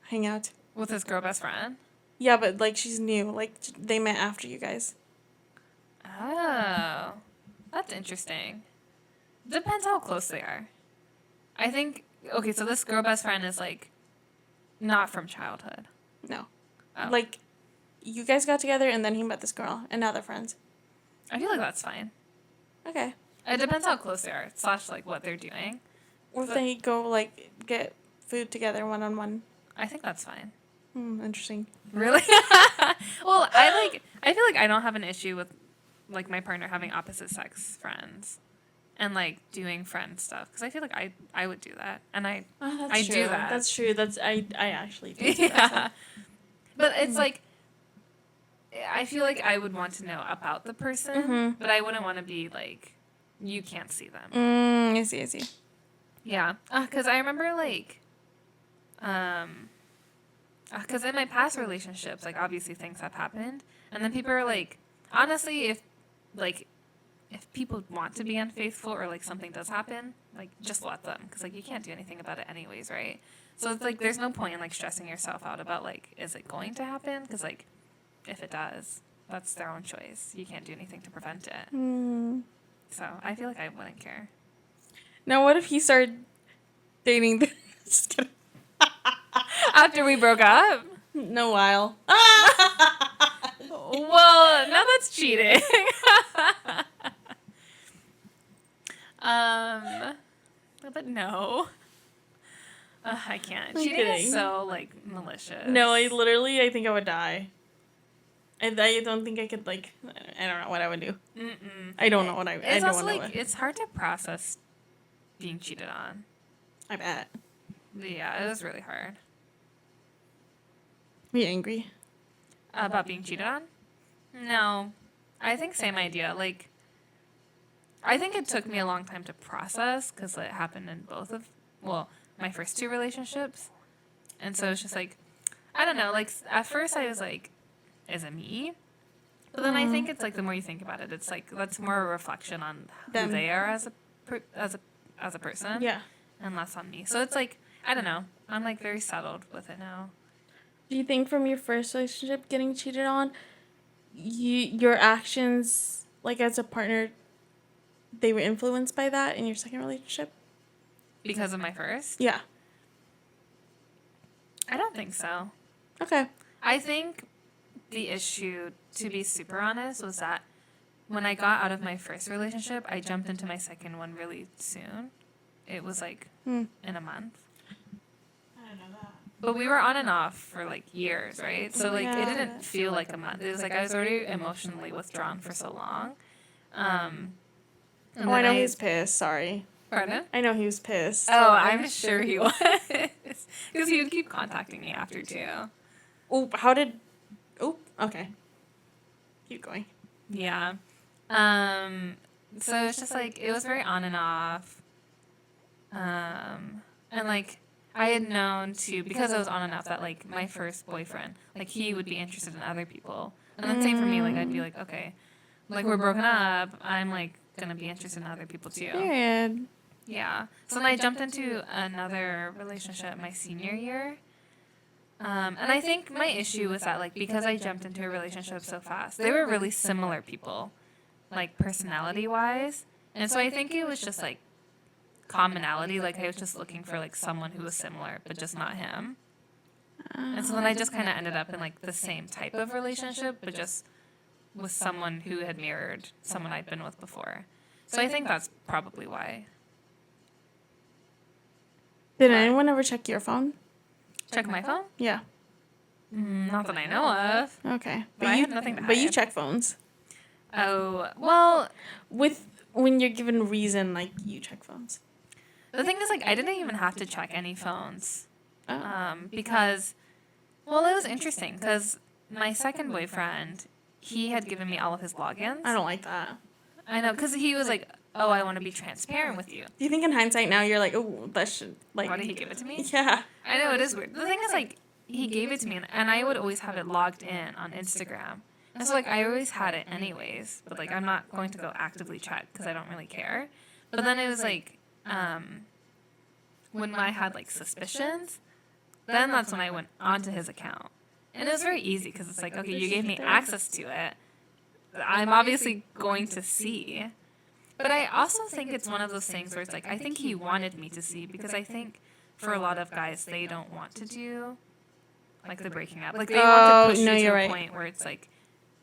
S2: hangout?
S1: With his girl best friend?
S2: Yeah, but, like, she's new. Like, they met after you guys.
S1: Oh. That's interesting. Depends how close they are. I think, okay, so this girl best friend is, like, not from childhood.
S2: No.
S1: Oh.
S2: Like, you guys got together and then he met this girl and now they're friends.
S1: I feel like that's fine.
S2: Okay.
S1: It depends how close they are, / like, what they're doing.
S2: What if they go, like, get food together one-on-one?
S1: I think that's fine.
S2: Interesting.
S1: Really? Well, I feel like I don't have an issue with, like, my partner having opposite sex friends and, like, doing friend stuff, because I feel like I would do that, and I do that.
S2: That's true. I actually do
S1: yeah.
S2: that.
S1: But it's like, I feel like I would want to know about the person, but I wouldn't want to be like, you can't see them.
S2: I see.
S1: Yeah. Because I remember, like, because in my past relationships, like, obviously things have happened, and then people are like, honestly, if people want to be unfaithful or, like, something does happen, like, just let them, because, like, you can't do anything about it anyways, right? So it's like, there's no point in, like, stressing yourself out about, like, is it going to happen? Because, like, if it does, that's their own choice. You can't do anything to prevent it. So I feel like I wouldn't care.
S2: Now, what if he started dating just kidding.
S1: After we broke up?
S2: No while.
S1: Well, now that's cheating. But no. I can't.
S2: I'm
S1: Cheating
S2: kidding.
S1: is so, like, malicious.
S2: No, I think I would die. I don't think I could, like, I don't know what I would do. I don't know what I would do.
S1: It's also, like, it's hard to process being cheated on.
S2: I bet.
S1: Yeah, it was really hard.
S2: Are you angry?
S1: About being cheated on? No. I think same idea. Like, I think it took me a long time to process because it happened in my first 2 relationships. And so it's just like, I don't know, like, at first I was like, is it me? But then I think it's like, the more you think about it, it's like, that's more a reflection on who they are as a person.
S2: Yeah.
S1: And less on me. So it's like, I don't know. I'm, like, very settled with it now.
S2: Do you think from your first relationship getting cheated on, your actions, like, as a partner, they were influenced by that in your second relationship?
S1: Because of my first?
S2: Yeah.
S1: I don't think so.
S2: Okay.
S1: I think the issue, to be super honest, was that when I got out of my first relationship, I jumped into my second one really soon. It was, like, in a month.
S2: I don't know that.
S1: But we were on and off for, like, years, right? So, like, it didn't feel like a month. It was, like, I was already emotionally withdrawn for so long.
S2: I know he was pissed. Sorry.
S1: Pardon?
S2: I know he was pissed.
S1: Oh, I'm sure he was. Because he would keep contacting me after, too.
S2: Okay. Keep going.
S1: Yeah. So it's just, like, it was very on and off. And, like, I had known, too, because I was on and off, that, like, my first boyfriend, like, he would be interested in other people. And then same for me, like, I'd be like, okay, like, we're broken up, I'm, like, gonna be interested in other people, too.
S2: Period.
S1: Yeah. So then I jumped into another relationship my senior year. And I think my issue was that, like, because I jumped into a relationship so fast, they were really similar people, like, personality-wise. And so I think it was just, like, commonality. Like, I was just looking for, like, someone who was similar, but just not him. And so then I just kind of ended up in, like, the same type of relationship, but just with someone who had mirrored someone I'd been with before. So I think that's probably why.
S2: Did anyone ever check your phone?
S1: Check my phone?
S2: Yeah.
S1: Not that I know of.
S2: Okay.
S1: But I have nothing to
S2: But you
S1: hide.
S2: check phones.
S1: Oh, well,
S2: When you're given reason, like, you check phones.
S1: the thing is, like, I didn't even have to check any phones.
S2: Oh.
S1: Because, well, it was interesting because my second boyfriend, he had given me all of his logins.
S2: I don't like that.
S1: I know, because he was like, oh, I want to be transparent with you.
S2: Do you think in hindsight now you're like, oh, that should, like...
S1: Why did he give it to me?
S2: Yeah.
S1: I know, it is weird. The thing is, like, he gave it to me, and I would always have it logged in on Instagram. And so, like, I always had it anyways, but, like, I'm not going to go actively check because I don't really care. But then it was, like, when I had, like, suspicions, then that's when I went onto his account. And it was very easy because it's like, okay, you gave me access to it. I'm obviously going to see. But I also think it's one of those things where it's like, I think he wanted me to see because I think for a lot of guys, they don't want to do, like, the breaking up. Like, they want to push you to a point where it's like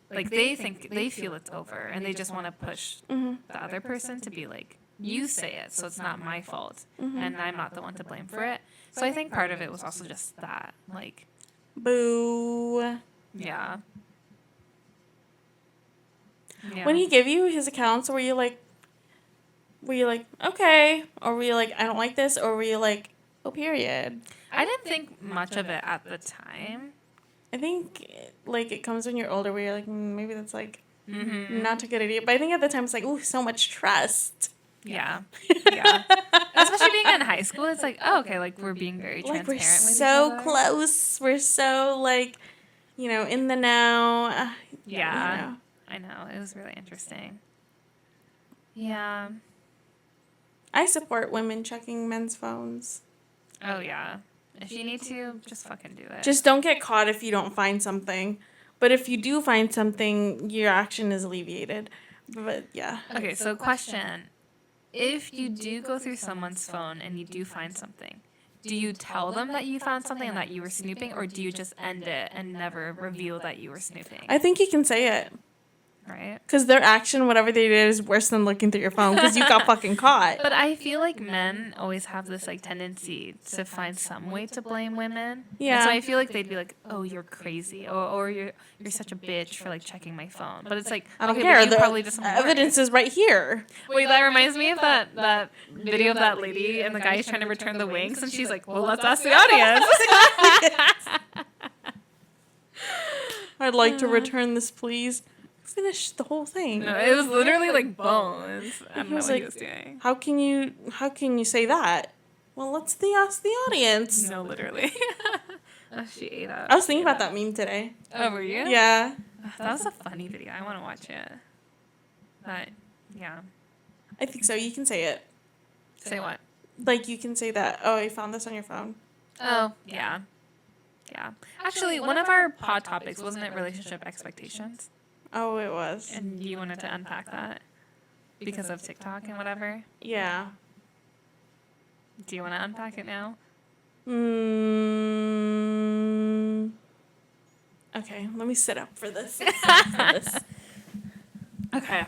S1: they think, they feel it's over and they just want to push the other person to be like, you say it, so it's not my fault. And I'm not the one to blame for it. So I think part of it was also just that, like...
S2: Boo.
S1: Yeah.
S2: When he gave you his accounts, were you like, okay? Or were you like, I don't like this? Or were you like, oh, period?
S1: I didn't think much of it at the time.
S2: I think, like, it comes when you're older where you're like, maybe that's, like, not a good idea. But I think at the time it's like, ooh, so much trust.
S1: Yeah. Yeah. Especially being in high school, it's like, oh, okay, like, we're being very transparent with each other.
S2: We're so close. We're so, like, you know, in the know.
S1: Yeah.
S2: You know.
S1: I know. It was really interesting. Yeah.
S2: I support women checking men's phones.
S1: Oh, yeah. If you need to, just fucking do it.
S2: Just don't get caught if you don't find something. But if you do find something, your action is alleviated. But, yeah.
S1: Okay, so question. If you do go through someone's phone and you do find something, do you tell them that you found something and that you were snooping, or do you just end it and never reveal that you were snooping?
S2: I think you can say it.
S1: Right?
S2: Because their action, whatever they did, is worse than looking through your phone because you got fucking caught.
S1: But I feel like men always have this, like, tendency to find some way to blame women.
S2: Yeah.
S1: And so I feel like they'd be like, oh, you're crazy, or you're such a bitch for, like, checking my phone. But it's like,
S2: I don't
S1: okay,
S2: care.
S1: but you probably did something
S2: evidence
S1: worse.
S2: is right here.
S1: Wait, that reminds me of that video of that lady and the guy is trying to return the winks, and she's like, well, let's ask the audience.
S2: I'd like to return this, please. Finish the whole thing.
S1: No, it was literally like bones. I don't know what
S2: like,
S1: he was doing.
S2: How can you say that? Well, let's ask the audience.
S1: No, literally. Oh, she ate up.
S2: I was thinking about that meme today.
S1: Oh, were you?
S2: Yeah.
S1: That was a funny video. I want to watch it. But, yeah.
S2: I think so. You can say it.
S1: Say what?
S2: Like, you can say that, oh, I found this on your phone.
S1: Oh, yeah. Yeah. Actually, one of our pod topics, wasn't it relationship expectations?
S2: Oh, it was.
S1: And you wanted to unpack that? Because of TikTok and whatever?
S2: Yeah.
S1: Do you want to unpack it now?
S2: Okay, let me sit up for this. Okay.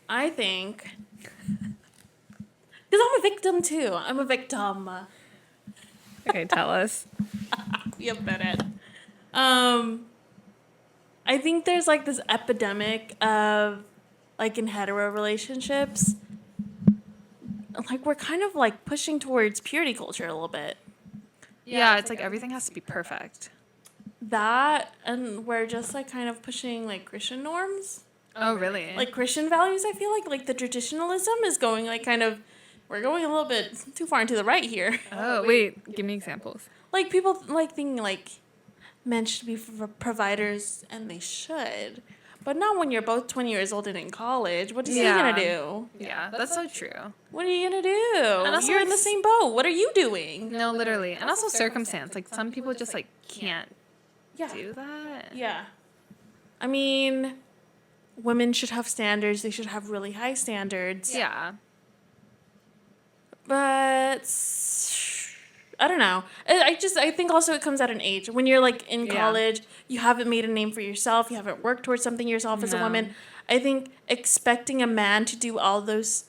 S2: I think... Because I'm a victim, too. I'm a victim.
S1: Okay, tell us.
S2: We have bet it. I think there's, like, this epidemic of, like, in hetero relationships, like, we're kind of, like, pushing towards purity culture a little bit.
S1: Yeah, it's like everything has to be perfect.
S2: That, and we're just, like, kind of pushing, like, Christian norms.
S1: Oh, really?
S2: Like, Christian values, I feel like the traditionalism is going, like, kind of, we're going a little bit too far into the right here.
S1: Oh, wait, give me examples.
S2: Like, people, like, thinking, like, men should be providers, and they should. But not when you're both 20 years old and in college. What is he going to do?
S1: Yeah, that's so true.
S2: What are you going to do?
S1: Also,
S2: you're in the same boat. What are you doing?
S1: No, literally. And also circumstance. Like, some people just, like, can't
S2: Yeah.
S1: do that.
S2: Yeah. I mean, women should have standards. They should have really high standards.
S1: Yeah.
S2: But I don't know. I think also it comes at an age. When you're, like, in college, you haven't made a name for yourself. You haven't worked towards something yourself as a woman. I think expecting a man to do all those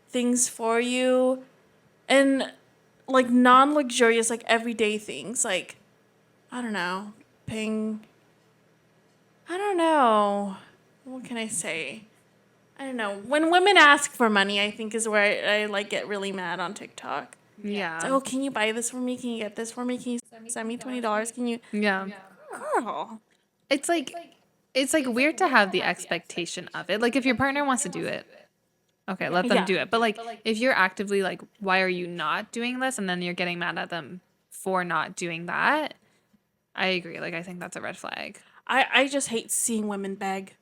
S2: things for you, and like non-luxurious, like everyday things, like I don't know, paying. I don't know. What can I say? I don't know. When women ask for money, I think is where I like get really mad on TikTok. It's like,
S1: Yeah.
S2: oh, can you buy this for me? Can you get this for me? Can you send me $20? Can you,
S1: Yeah.
S2: girl?
S1: It's like weird to have the expectation of it. Like if your partner wants to do it, okay, let them
S2: Yeah.
S1: do it. But like if you're actively like, why are you not doing this? And then you're getting mad at them for not doing that. I agree. Like I think that's a red flag.
S2: I just hate seeing women beg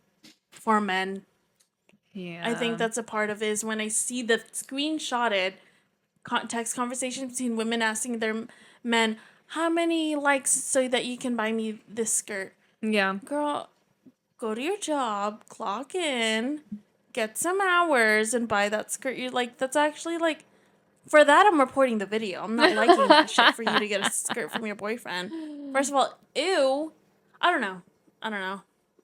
S2: for men. I think
S1: Yeah.
S2: that's a part of it is when I see the screenshotted text conversation between women asking their men, how many likes so that you can buy me this skirt?
S1: Yeah.
S2: Girl, go to your job, clock in, get some hours, and buy that skirt. You're like, that's actually like, for that, I'm reporting the video. I'm not liking that shit for you to get a skirt from your boyfriend. First of all, ew. I don't know. I don't know.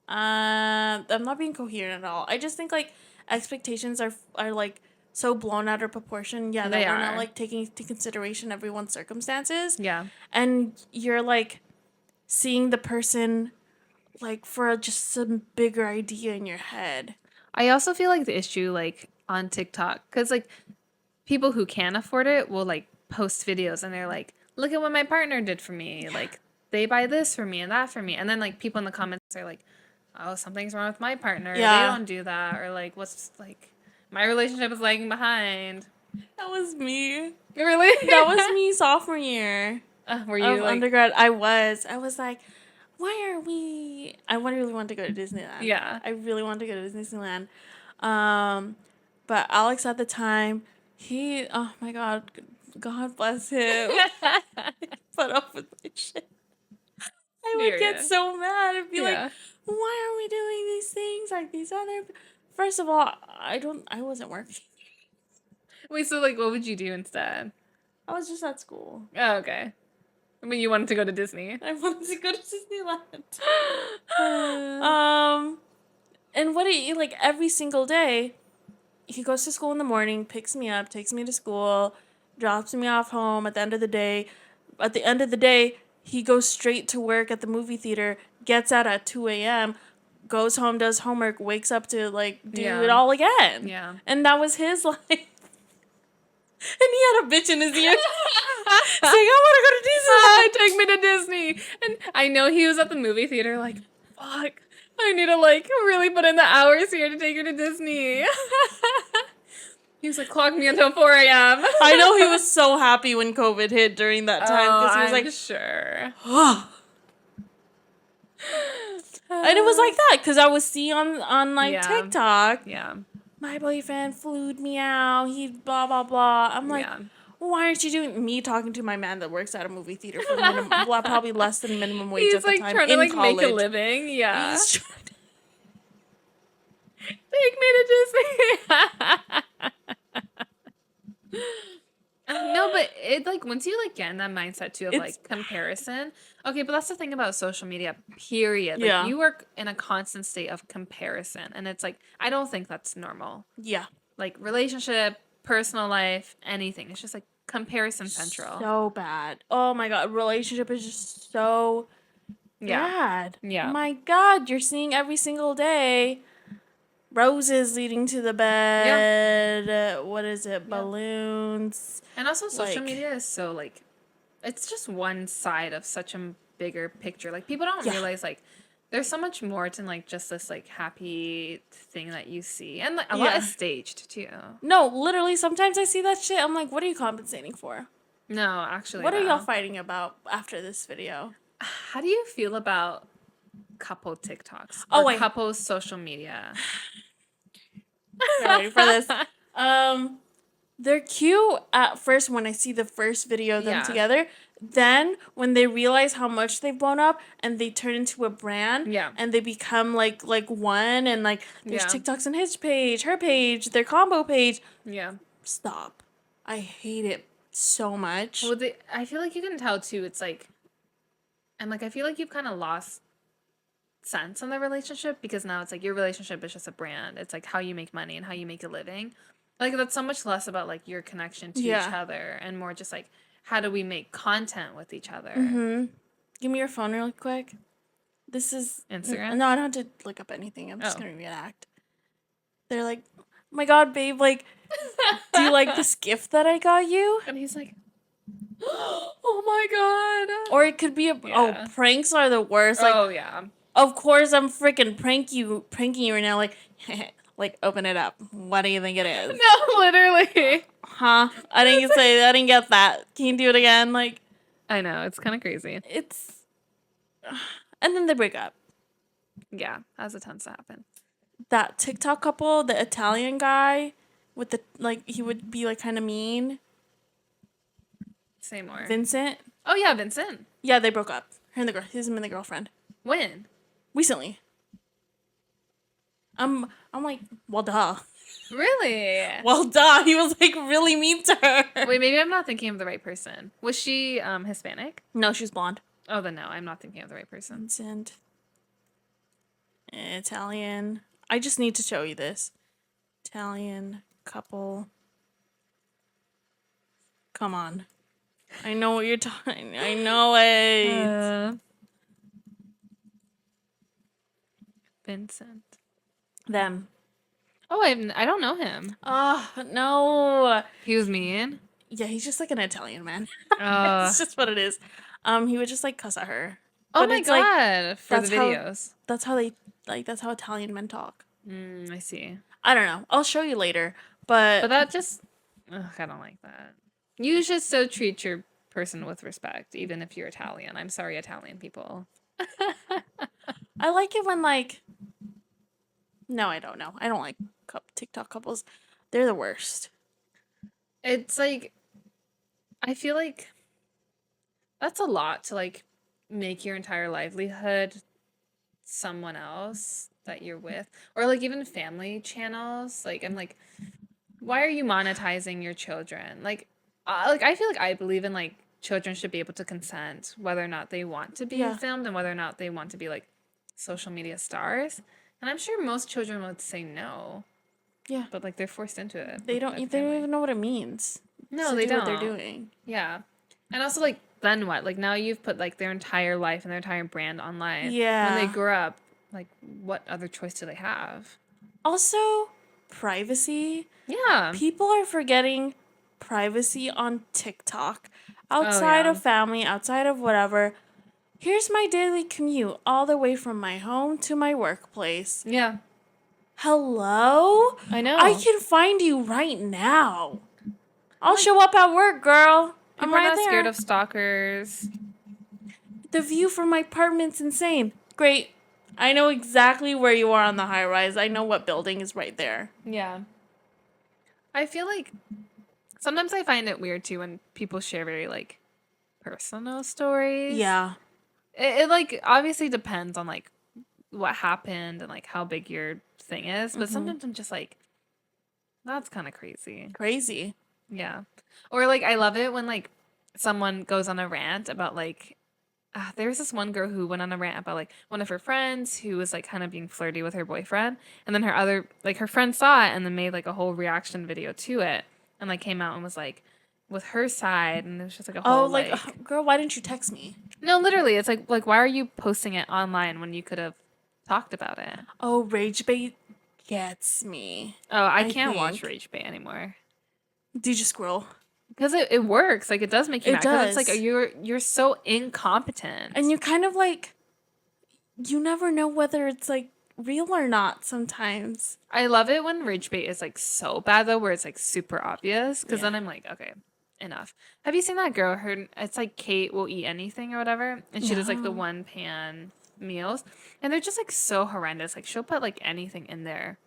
S2: I'm not being coherent at all. I just think like expectations are like so blown out of proportion. Yeah,
S1: They
S2: that we're not
S1: are.
S2: like taking into consideration everyone's circumstances.
S1: Yeah.
S2: And you're like seeing the person like for just some bigger idea in your head.
S1: I also feel like the issue like on TikTok, because like people who can afford it will like post videos and they're like, look at what my partner did for me. Like they buy this for me and that for me. And then like people in the comments are like, oh, something's wrong with my partner. They
S2: Yeah.
S1: don't do that. Or like, what's like, my relationship is lagging behind.
S2: That was me.
S1: Really?
S2: That was me sophomore year
S1: Were
S2: of
S1: you like,
S2: undergrad. I was like, why are we? I really wanted to go to Disneyland.
S1: yeah.
S2: I really wanted to go to Disneyland. But Alex at the time, oh my God, God bless him, put up with my shit. I would get
S1: Period.
S2: so mad and be like,
S1: Yeah.
S2: why are we doing these things like these other? First of all, I wasn't working.
S1: Wait, so like, what would you do instead?
S2: I was just at school.
S1: Oh, okay. I mean, you wanted to go to Disney.
S2: I wanted to go to Disneyland.
S1: Uh,
S2: And what he like every single day, he goes to school in the morning, picks me up, takes me to school, drops me off home at the end of the day. At the end of the day, he goes straight to work at the movie theater, gets out at 2 a.m., goes home, does homework, wakes up to like do
S1: Yeah.
S2: it all again.
S1: Yeah.
S2: And that was his life. And he had a bitch in his ear saying, I want to go to Disneyland.
S1: Take me to Disney. And I know he was at the movie theater like, fuck, I need to like really put in the hours here to take her to Disney. He was like, clock me until 4 a.m.
S2: I know he was so happy when COVID hit during that time because he was
S1: I'm
S2: like,
S1: sure.
S2: and it was like that because I was seeing on like
S1: Yeah.
S2: TikTok,
S1: Yeah.
S2: my boyfriend flued me out. He blah blah blah. I'm like,
S1: Yeah.
S2: why aren't you doing me talking to my man that works at a movie theater for probably less than minimum wage
S1: He's
S2: at the
S1: like
S2: time
S1: trying to
S2: in
S1: like
S2: college.
S1: make a living. Yeah.
S2: He's trying to-
S1: Take me to Disney. No, but it like once you like get in that mindset too of
S2: It's-
S1: like comparison. Okay, but that's the thing about social media, period. Like
S2: Yeah.
S1: you are in a constant state of comparison. And it's like I don't think that's normal.
S2: yeah,
S1: Like relationship, personal life, anything. It's just like comparison central.
S2: so bad. Oh my God, relationship is just so
S1: Yeah.
S2: bad.
S1: Yeah.
S2: My God, you're seeing every single day. Roses leading to the bed. What is it?
S1: Yeah.
S2: Balloons.
S1: And also social
S2: Like-
S1: media is so like it's just one side of such a bigger picture. Like people don't
S2: Yeah.
S1: realize like there's so much more to like just this like happy thing that you see. And like a lot
S2: Yeah.
S1: is staged too.
S2: No, literally, sometimes I see that shit. I'm like, what are you compensating for?
S1: No, actually.
S2: What are
S1: though.
S2: y'all fighting about after this video?
S1: How do you feel about couple TikToks?
S2: Oh,
S1: or
S2: wait.
S1: couple social media?
S2: Ready for this? They're cute at first when I see the first video of them
S1: Yeah.
S2: together. Then when they realize how much they've blown up and they turn into a brand,
S1: Yeah.
S2: and they become like one, and like there's
S1: Yeah.
S2: TikToks on his page, her page, their combo page.
S1: Yeah.
S2: Stop. I hate it so much.
S1: Well, I feel like you can tell too. It's like, and like I feel like you've kind of lost sense on the relationship because now it's like your relationship is just a brand. It's like how you make money and how you make a living. Like that's so much less about like your connection to each
S2: Yeah.
S1: other and more just like how do we make content with each other?
S2: Mm-hmm. Give me your phone real quick. This is
S1: Instagram?
S2: No, I don't have to look up anything. I'm just
S1: Oh.
S2: gonna react. They're like, oh my god, babe, like, do you like this gift that I got you?
S1: And he's like, oh my god.
S2: Or it could be
S1: Yeah.
S2: pranks are the worst. Like,
S1: Oh yeah.
S2: of course I'm freaking pranking you right now. Like, like, open it up. What do you think it is?
S1: No, literally.
S2: Huh? I didn't get that. Can you do it again? Like,
S1: I know, it's kind of crazy.
S2: it's, and then they break up.
S1: Yeah, as it tends to happen.
S2: That TikTok couple, the Italian guy with the, like, he would be like kind of mean.
S1: Say more.
S2: Vincent.
S1: Oh yeah, Vincent.
S2: Yeah, they broke up. Him and the girlfriend.
S1: When?
S2: Recently. I'm like, well, duh.
S1: Really?
S2: Well, duh. He was like really mean to her.
S1: Wait, maybe I'm not thinking of the right person. Was she Hispanic?
S2: No, she's blonde.
S1: Oh, then no, I'm not thinking of the right person.
S2: Vincent. Italian. I just need to show you this. Italian couple. Come on. I know what you're talking. I know it.
S1: Vincent.
S2: Them.
S1: Oh, I don't know him.
S2: No.
S1: He was mean.
S2: Yeah, he's just like an Italian man.
S1: Uh,
S2: It's just what it is. He would just like cuss at her.
S1: oh
S2: But
S1: my
S2: it's, like,
S1: god! For the
S2: that's how-
S1: videos.
S2: That's how they that's how Italian men talk.
S1: I see.
S2: I don't know. I'll show you later. But
S1: But that just, ugh, I don't like that. You should so treat your person with respect, even if you're Italian. I'm sorry, Italian people.
S2: I like it when like. No, I don't know. I don't like TikTok couples. They're the worst.
S1: It's like, I feel like that's a lot to like make your entire livelihood someone else that you're with, or like even family channels. Like I'm like, why are you monetizing your children? Like I feel like I believe in like children should be able to consent whether or not they want to be
S2: Yeah.
S1: filmed and whether or not they want to be like social media stars. And I'm sure most children would say no.
S2: Yeah.
S1: But like they're forced into it.
S2: They
S1: by
S2: don't.
S1: the
S2: They don't
S1: family.
S2: even know what it means.
S1: No,
S2: to
S1: they
S2: do
S1: don't.
S2: what they're doing.
S1: Yeah. And also like then what? Like now you've put like their entire life and their entire brand online.
S2: Yeah.
S1: When they grow up, like what other choice do they have?
S2: Also, privacy.
S1: Yeah.
S2: People are forgetting privacy on TikTok. Outside
S1: yeah.
S2: of family, outside of whatever. Here's my daily commute all the way from my home to my workplace.
S1: Yeah.
S2: Hello?
S1: I know.
S2: I can find you right now. I'll show up at work, girl. I'm
S1: People are
S2: right
S1: not
S2: there.
S1: scared of stalkers.
S2: The view from my apartment's insane. Great. I know exactly where you are on the high rise. I know what building is right there.
S1: Yeah. I feel like sometimes I find it weird too when people share very like personal stories.
S2: Yeah.
S1: It like obviously depends on like what happened and like how big your thing is, but sometimes I'm just like, that's kind of crazy.
S2: Crazy.
S1: Yeah. Or like I love it when like someone goes on a rant about like there was this one girl who went on a rant about like one of her friends who was like kind of being flirty with her boyfriend, and then her friend saw it and then made like a whole reaction video to it and like came out and was like with her side, and it was just like a whole
S2: girl, why didn't you text me?
S1: no, literally it's like why are you posting it online when you could have talked about it?
S2: Oh, rage bait gets me.
S1: Oh, I can't watch
S2: think.
S1: Rage Bait anymore.
S2: Did you scroll?
S1: Because it works. Like, it does make you
S2: It
S1: mad. 'Cause it's
S2: does.
S1: like, you're so incompetent.
S2: And you kind of like, you never know whether it's like real or not sometimes.
S1: I love it when Rage Bait is like so bad though, where it's like super obvious. Because then
S2: Yeah.
S1: I'm like, okay, enough. Have you seen that girl? It's like Kate will eat anything or whatever, and she does like the
S2: No.
S1: one pan meals, and they're just like so horrendous. Like she'll put like anything in there.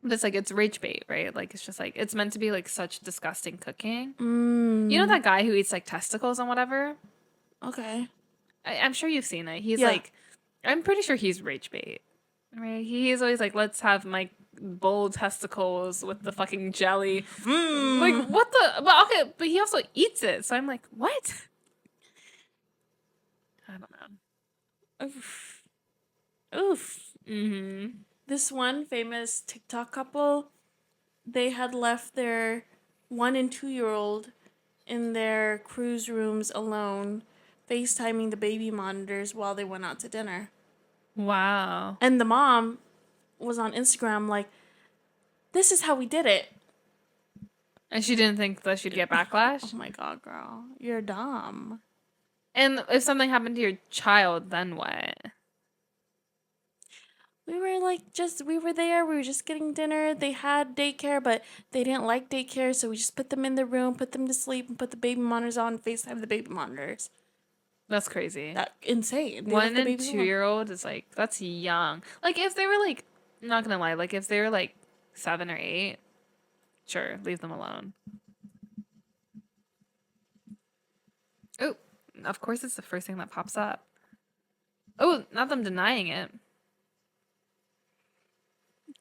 S1: But it's like it's Rage Bait, right? Like it's just like it's meant to be like such disgusting cooking. You know that guy who eats like testicles and whatever?
S2: Okay.
S1: I'm sure you've seen it. He's
S2: Yeah.
S1: like, I'm pretty sure he's Rage Bait. Right? He's always like, let's have my bull testicles with the fucking jelly. Like, what the? But okay, but he also eats it. So I'm like, what? I don't know.
S2: Oof.
S1: Mm-hmm.
S2: This one famous TikTok couple, they had left their 1 and 2-year-old in their cruise rooms alone, FaceTiming the baby monitors while they went out to dinner.
S1: Wow.
S2: And the mom was on Instagram like, this is how we did it.
S1: And she didn't think that she'd get
S2: Oh
S1: backlash?
S2: my God, girl. You're dumb.
S1: And if something happened to your child, then what?
S2: We were we were there. We were just getting dinner. They had daycare, but they didn't like daycare. So we just put them in the room, put them to sleep, and put the baby monitors on, FaceTime the baby monitors.
S1: That's crazy.
S2: That insane. They left
S1: 1
S2: the
S1: and
S2: babies alone.
S1: 2-year-old is like, that's young. Like, if they were like, I'm not gonna lie, like, if they were like 7 or 8, sure, leave them alone. Oh, of course, it's the first thing that pops up. Oh, not them denying it.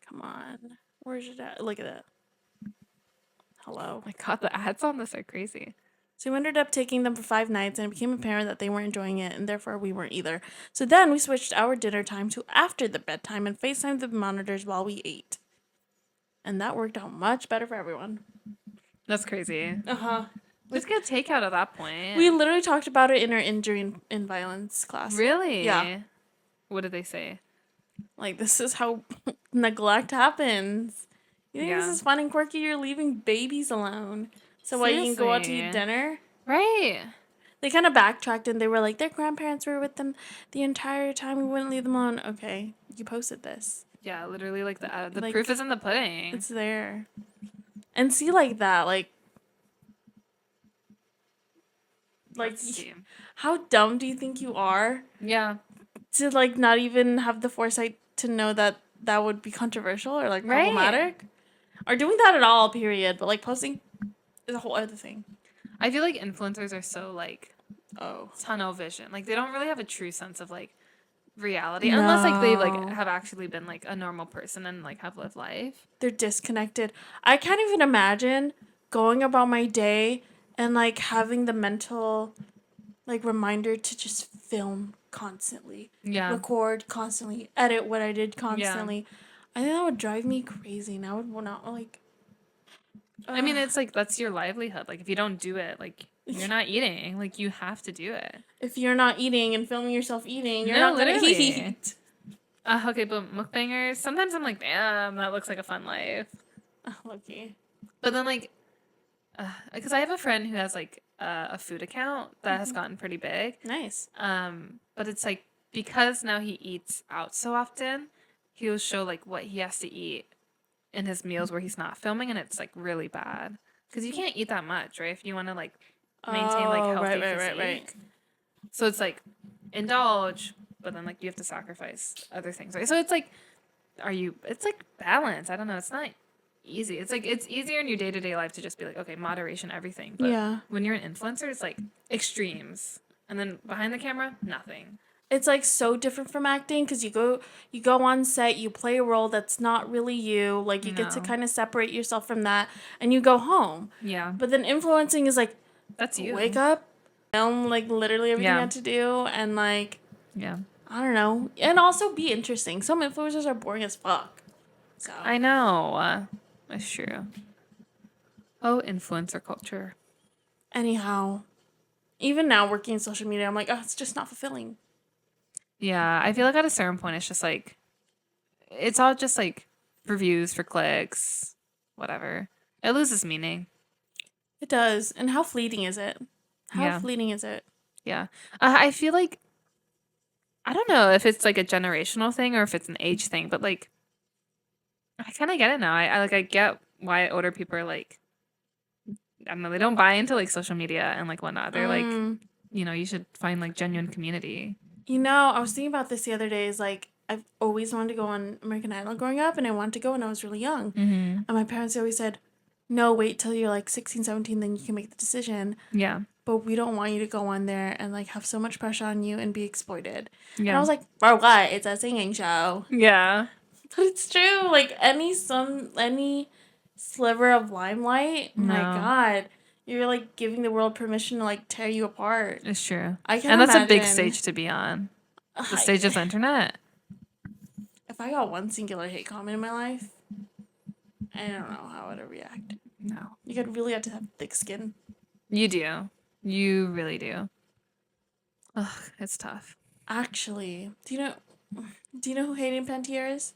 S2: Come on. Where's your dad? Look at that. Hello.
S1: Oh my God, the ads on this are crazy.
S2: So we ended up taking them for 5 nights, and it became apparent that they weren't enjoying it, and therefore we weren't either. So then we switched our dinner time to after the bedtime and FaceTimed the monitors while we ate. And that worked out much better for everyone.
S1: That's crazy.
S2: Uh-huh.
S1: Just get takeout at that point.
S2: We literally talked about it in our injury and violence class.
S1: Really?
S2: Yeah.
S1: What did they say?
S2: Like, this is how neglect happens. You think this is fun and quirky? You're leaving babies alone. So why you can go out to eat dinner?
S1: Right.
S2: They kind of backtracked and they were like, their grandparents were with them the entire time. We wouldn't leave them alone. Okay, you posted this.
S1: Yeah, literally, like, the
S2: Like,
S1: proof is in the pudding.
S2: It's there. And see, like that, like,
S1: Let's see.
S2: how dumb do you think you are
S1: Yeah.
S2: to, like, not even have the foresight to know that that would be controversial or, like,
S1: Right.
S2: problematic? Or doing that at all, period. But, like, posting is a whole other thing.
S1: I feel like influencers are so, like,
S2: Oh.
S1: tunnel vision. Like, they don't really have a true sense of, like, reality. Unless, like, they, like, have actually been, like, a normal person and, like, have lived life.
S2: They're disconnected. I can't even imagine going about my day and, like, having the mental, like, reminder to just film constantly.
S1: Yeah.
S2: Record constantly. Edit what I did constantly. Yeah. I think that would drive me crazy. And I would not, like...
S1: I mean, it's like, that's your livelihood. Like, if you don't do it, like, you're not eating. Like, you have to do it.
S2: If you're not eating and filming yourself eating, you're
S1: No,
S2: not going to
S1: literally.
S2: eat.
S1: Okay, but mukbangers, sometimes I'm like, damn, that looks like a fun life.
S2: Okay.
S1: But then, like, because I have a friend who has, like, a food account that has gotten pretty big.
S2: Nice.
S1: But it's, like, because now he eats out so often, he'll show, like, what he has to eat in his meals where he's not filming, and it's, like, really bad. Because you can't eat that much, right? If you want to, like, maintain, like, healthy physique.
S2: Right.
S1: So it's, like, indulge, but then, like, you have to sacrifice other things, right? So it's, like, it's, like, balance. I don't know. It's not easy. It's, like, it's easier in your day-to-day life to just be, like, okay, moderation, everything. But when you're an influencer, it's, like, extremes. And then behind the camera, nothing.
S2: It's, like, so different from acting because you go on set, you play a role that's not really you. Like, you get to kind of separate yourself from that, and you go home.
S1: Yeah.
S2: But then influencing is, like,
S1: that's you.
S2: Wake up, film, like, literally everything you have to do, and, like...
S1: Yeah.
S2: I don't know. And also be interesting. Some influencers are boring as fuck. So.
S1: I know. That's true. Oh, influencer culture.
S2: Anyhow, even now working in social media, I'm like, oh, it's just not fulfilling.
S1: Yeah, I feel like at a certain point, it's just like, it's all just like for views, for clicks, whatever. It loses meaning.
S2: It does. And how fleeting is it? How fleeting is it?
S1: Yeah. I feel like, I don't know if it's like a generational thing or if it's an age thing, but like, I kind of get it now. I get why older people are like, I don't know, they don't buy into like social media and like whatnot. They're like, you know, you should find like genuine community.
S2: You know, I was thinking about this the other day. Is like, I've always wanted to go on American Idol growing up, and I wanted to go when I was really young.
S1: Mm-hmm.
S2: And my parents always said, no, wait till you're like 16, 17, then you can make the decision.
S1: Yeah.
S2: But we don't want you to go on there and like have so much pressure on you and be exploited. Yeah. And I was like, for what? It's a singing show.
S1: Yeah.
S2: But it's true. Like any sliver of limelight, my God, you're like giving the world permission to like tear you apart.
S1: It's true.
S2: I can't
S1: And that's
S2: imagine.
S1: a big stage to be on. The stage of the internet.
S2: If I got one singular hate comment in my life, I don't know how I would react.
S1: No.
S2: You could really have to have thick skin.
S1: You do. You really do. Ugh, it's tough.
S2: Actually, do you know who Hayden Panettiere is?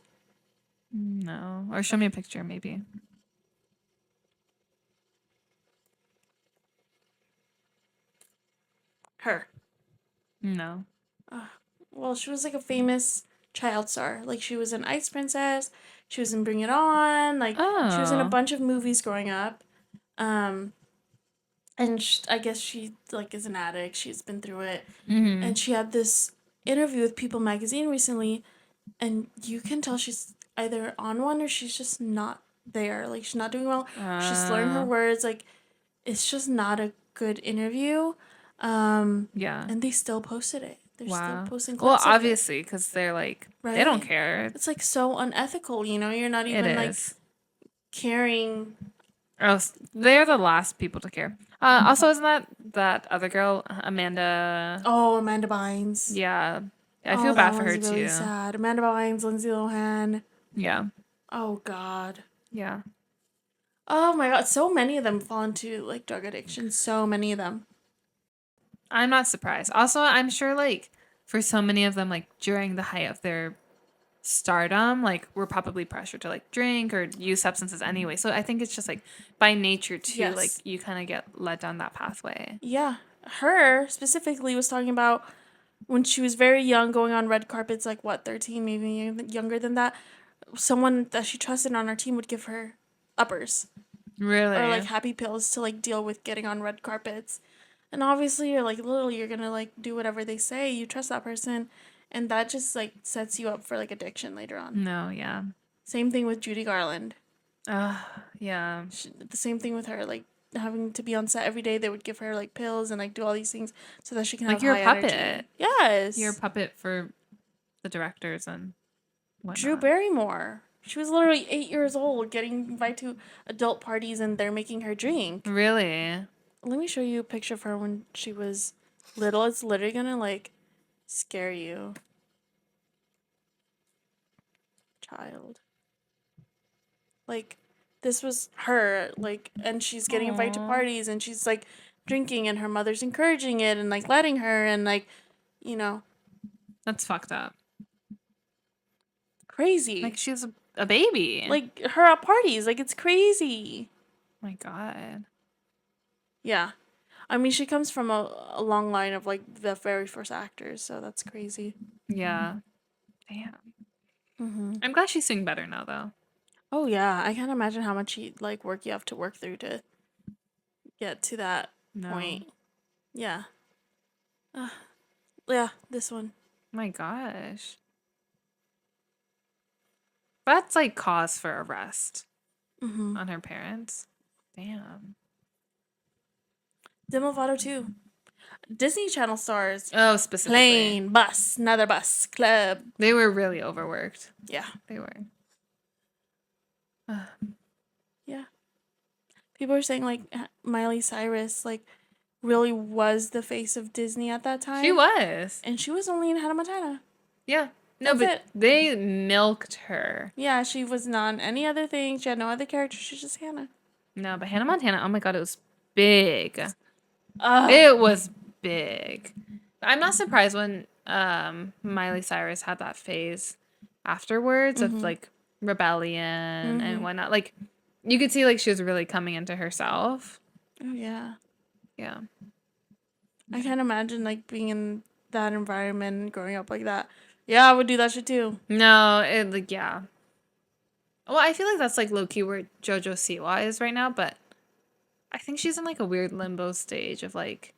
S1: No. Or show me a picture, maybe.
S2: Her.
S1: No.
S2: Well, she was like a famous child star. Like she was an Ice Princess. She was in Bring It On. Like she was in a
S1: Oh.
S2: bunch of movies growing up. Um, and I guess she like is an addict. She's been through it,
S1: Mm-hmm.
S2: and she had this interview with People magazine recently, and you can tell she's either on one or she's just not there. Like she's not doing well. She's slurring her words. Like it's just not a good interview.
S1: Yeah.
S2: And they still posted it. They're still
S1: Wow.
S2: posting
S1: Well,
S2: clips of it.
S1: obviously, because they're like, they don't
S2: Right?
S1: care.
S2: It's like so unethical, you know? You're not
S1: It
S2: even like
S1: is.
S2: caring.
S1: Oh, they're the last people to care. Also, isn't that other girl, Amanda?
S2: Oh, Amanda Bynes.
S1: Yeah. I feel
S2: Oh,
S1: bad
S2: that
S1: for her
S2: one's really
S1: too.
S2: sad. Amanda Bynes, Lindsay Lohan.
S1: Yeah.
S2: Oh, God.
S1: Yeah.
S2: Oh, my God. So many of them fall into like drug addiction. So many of them.
S1: I'm not surprised. Also, I'm sure like for so many of them, like during the height of their stardom, like we're probably pressured to like drink or use substances anyway. So I think it's just like by nature too, like
S2: Yes.
S1: you kind of get led down that pathway.
S2: Yeah. Her specifically was talking about when she was very young going on red carpets, like what, 13, maybe younger than that. Someone that she trusted on our team would give her uppers or like
S1: Really?
S2: happy pills to like deal with getting on red carpets. And obviously you're like little, you're gonna like do whatever they say. You trust that person, and that just like sets you up for like addiction later on.
S1: No, yeah.
S2: Same thing with Judy Garland.
S1: Uh, yeah.
S2: The same thing with her, like having to be on set every day. They would give her like pills and like do all these things so that she can
S1: Like
S2: have
S1: you're a
S2: high
S1: puppet.
S2: energy. Yes.
S1: You're a puppet for the directors and
S2: Drew
S1: whatnot.
S2: Barrymore. She was literally 8 years old, getting invited to adult parties, and they're making her drink.
S1: Really?
S2: Let me show you a picture of her when she was little. It's literally gonna like scare you. Child. Like, this was her, like, and she's getting invited to
S1: Aww.
S2: parties and she's like drinking and her mother's encouraging it and like letting her and like, you know,
S1: That's fucked up.
S2: crazy.
S1: Like she's a baby.
S2: Like, her at parties. Like, it's crazy.
S1: My God.
S2: Yeah. I mean, she comes from a long line of like the very first actors, so that's crazy.
S1: Yeah. Damn.
S2: Mm-hmm.
S1: I'm glad she's doing better now, though.
S2: Oh yeah, I can't imagine how much work you have to work through to get to that
S1: No.
S2: point. Yeah. Yeah, this one.
S1: My gosh. That's like cause for arrest
S2: Mm-hmm.
S1: on her parents. Damn.
S2: Demi Lovato too. Disney Channel stars.
S1: Oh, specifically.
S2: Plane, bus, another bus, club.
S1: They were really overworked.
S2: Yeah.
S1: They were.
S2: Yeah. People are saying like Miley Cyrus like really was the face of Disney at that time.
S1: She was.
S2: And she was only in Hannah Montana.
S1: Yeah. No,
S2: That's
S1: but
S2: it.
S1: they milked her.
S2: Yeah, she was not on any other thing. She had no other character. She's just Hannah.
S1: No, but Hannah Montana, oh my God, it was big.
S2: Ugh.
S1: It was big. I'm not surprised when Miley Cyrus had that phase afterwards of like rebellion and whatnot. Like you could see like she was really coming into herself.
S2: Oh yeah.
S1: Yeah.
S2: I can't imagine like being in that environment and growing up like that. Yeah, I would do that shit too.
S1: No, it like yeah. Well, I feel like that's like low key where JoJo Siwa is right now, but I think she's in like a weird limbo stage of like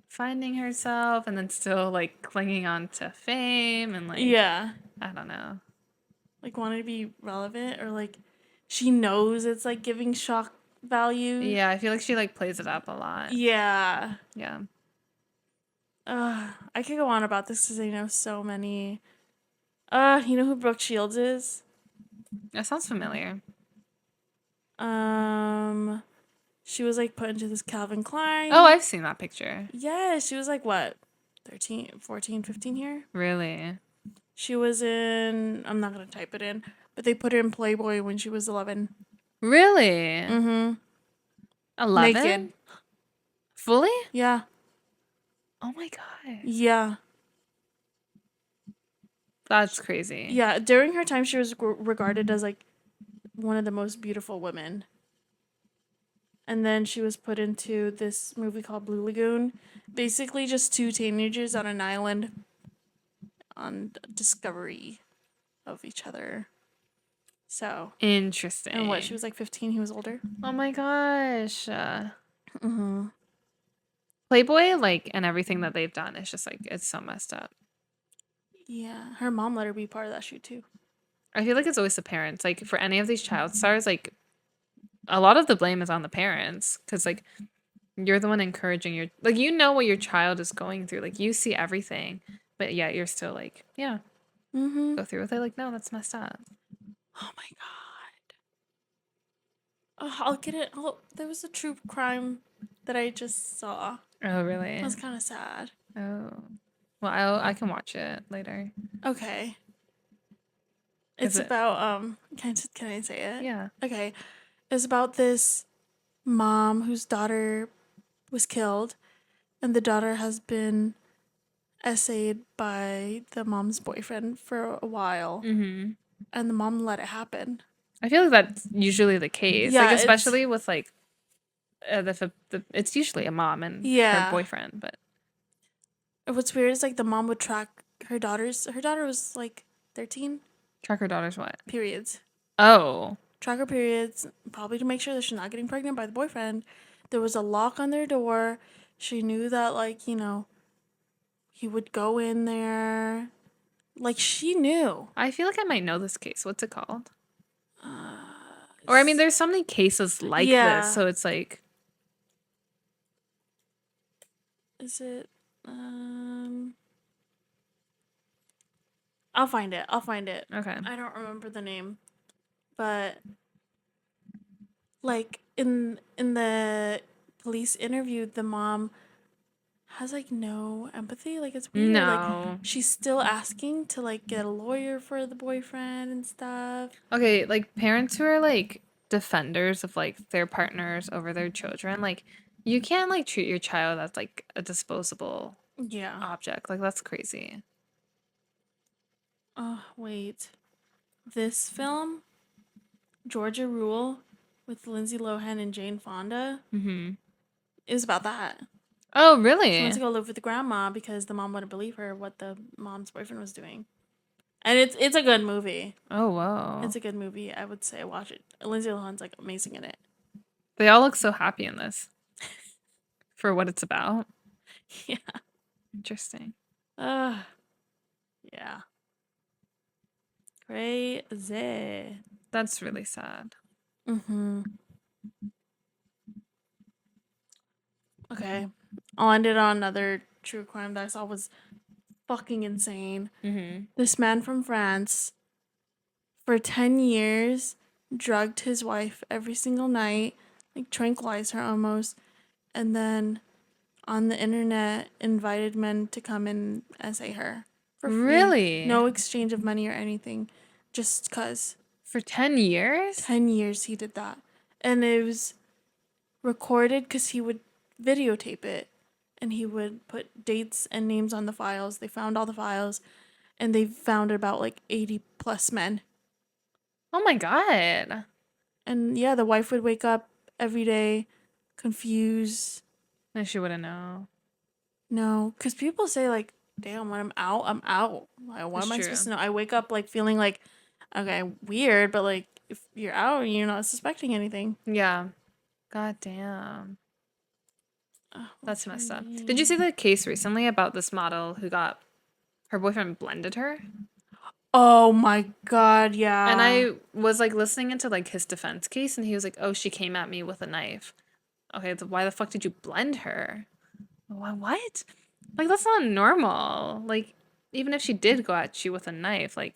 S1: finding herself and then still like clinging on to fame and like
S2: Yeah.
S1: I don't know.
S2: Like wanting to be relevant or like she knows it's like giving shock value.
S1: Yeah, I feel like she like plays it up a lot.
S2: Yeah.
S1: Yeah.
S2: I could go on about this because I know so many. You know who Brooke Shields is?
S1: That sounds familiar.
S2: She was like put into this Calvin Klein.
S1: Oh, I've seen that picture.
S2: Yeah, she was like what? 13, 14, 15 here?
S1: Really?
S2: She was in, I'm not going to type it in, but they put her in Playboy when she was 11.
S1: Really?
S2: Mm-hmm.
S1: 11?
S2: Naked.
S1: Fully?
S2: Yeah.
S1: Oh my god.
S2: Yeah.
S1: That's crazy.
S2: Yeah. During her time, she was regarded as like one of the most beautiful women. And then she was put into this movie called Blue Lagoon. Basically, just two teenagers on an island on discovery of each other. So,
S1: Interesting.
S2: and what? She was like 15. He was older.
S1: Oh my gosh.
S2: Mm-hmm.
S1: Playboy, like, and everything that they've done, it's just like, it's so messed up.
S2: Yeah. Her mom let her be part of that shoot too.
S1: I feel like it's always the parents. Like, for any of these child stars, like, a lot of the blame is on the parents. Because, like, you're the one encouraging your, like, you know what your child is going through. Like, you see everything. But yeah, you're still like, yeah,
S2: Mm-hmm.
S1: go through with it. Like, no, that's messed up.
S2: Oh my god. Oh, I'll get it. Oh, there was a true crime that I just saw.
S1: Oh, really?
S2: It was kind of sad.
S1: Oh. Well, I can watch it later.
S2: Okay.
S1: Is
S2: It's
S1: it?
S2: about can I say it?
S1: Yeah.
S2: Okay. It's about this mom whose daughter was killed, and the daughter has been essayed by the mom's boyfriend for a while,
S1: Mm-hmm.
S2: and the mom let it happen.
S1: I feel like that's usually the case. Like,
S2: Yeah, it's
S1: especially with, like, it's usually a mom and her
S2: yeah.
S1: boyfriend, but
S2: What's weird is like the mom would track her daughters. Her daughter was like 13
S1: track her daughter's what?
S2: periods.
S1: Oh.
S2: Track her periods, probably to make sure that she's not getting pregnant by the boyfriend. There was a lock on their door. She knew that, like, he would go in there. Like, she knew.
S1: I feel like I might know this case. What's it called?
S2: Uh,
S1: Or I mean, there's so many cases like this,
S2: yeah.
S1: so it's like,
S2: Is it? I'll find it. I'll find it.
S1: okay.
S2: I don't remember the name, but like in the police interview, the mom has like no empathy. Like it's weird. Like
S1: No.
S2: she's still asking to like get a lawyer for the boyfriend and stuff.
S1: Okay, like parents who are like defenders of like their partners over their children, like you can't like treat your child as like a disposable
S2: Yeah.
S1: object. Like that's crazy.
S2: Oh wait, this film, Georgia Rule, with Lindsay Lohan and Jane Fonda,
S1: Mm-hmm.
S2: is about that.
S1: Oh,
S2: She went
S1: really?
S2: to go live with the grandma because the mom wouldn't believe her what the mom's boyfriend was doing. And it's a good movie.
S1: Oh, whoa.
S2: It's a good movie. I would say watch it. Lindsay Lohan's like amazing in it.
S1: They all look so happy in this for what it's about.
S2: Yeah.
S1: Interesting.
S2: Uh yeah. Crazy.
S1: That's really sad.
S2: Mm-hmm. Okay. I'll end it on another true crime that I saw was fucking insane.
S1: Mm-hmm.
S2: This man from France for 10 years drugged his wife every single night, like tranquilized her almost, and then on the internet invited men to come and essay her for free.
S1: Really?
S2: No exchange of money or anything. Just cuz
S1: For 10 years?
S2: 10 years he did that. And it was recorded cuz he would videotape it and he would put dates and names on the files. They found all the files and they found about like 80 plus men.
S1: Oh my god.
S2: And yeah, the wife would wake up every day confused.
S1: No, she wouldn't know.
S2: No, because people say like, "Damn, when I'm out, I'm out." Like, what
S1: That's
S2: am I
S1: true.
S2: supposed to know? I wake up like feeling like, okay, weird, but like if you're out, you're not suspecting anything.
S1: Yeah. God damn.
S2: What's
S1: That's
S2: her
S1: messed up. Did you
S2: name?
S1: see the case recently about this model who got her boyfriend blended her?
S2: Oh my god,
S1: And
S2: yeah.
S1: I was like listening into like his defense case and he was like, "Oh, she came at me with a knife." Okay, why the fuck did you blend her? What? Like that's not normal. Like even if she did go at you with a knife, like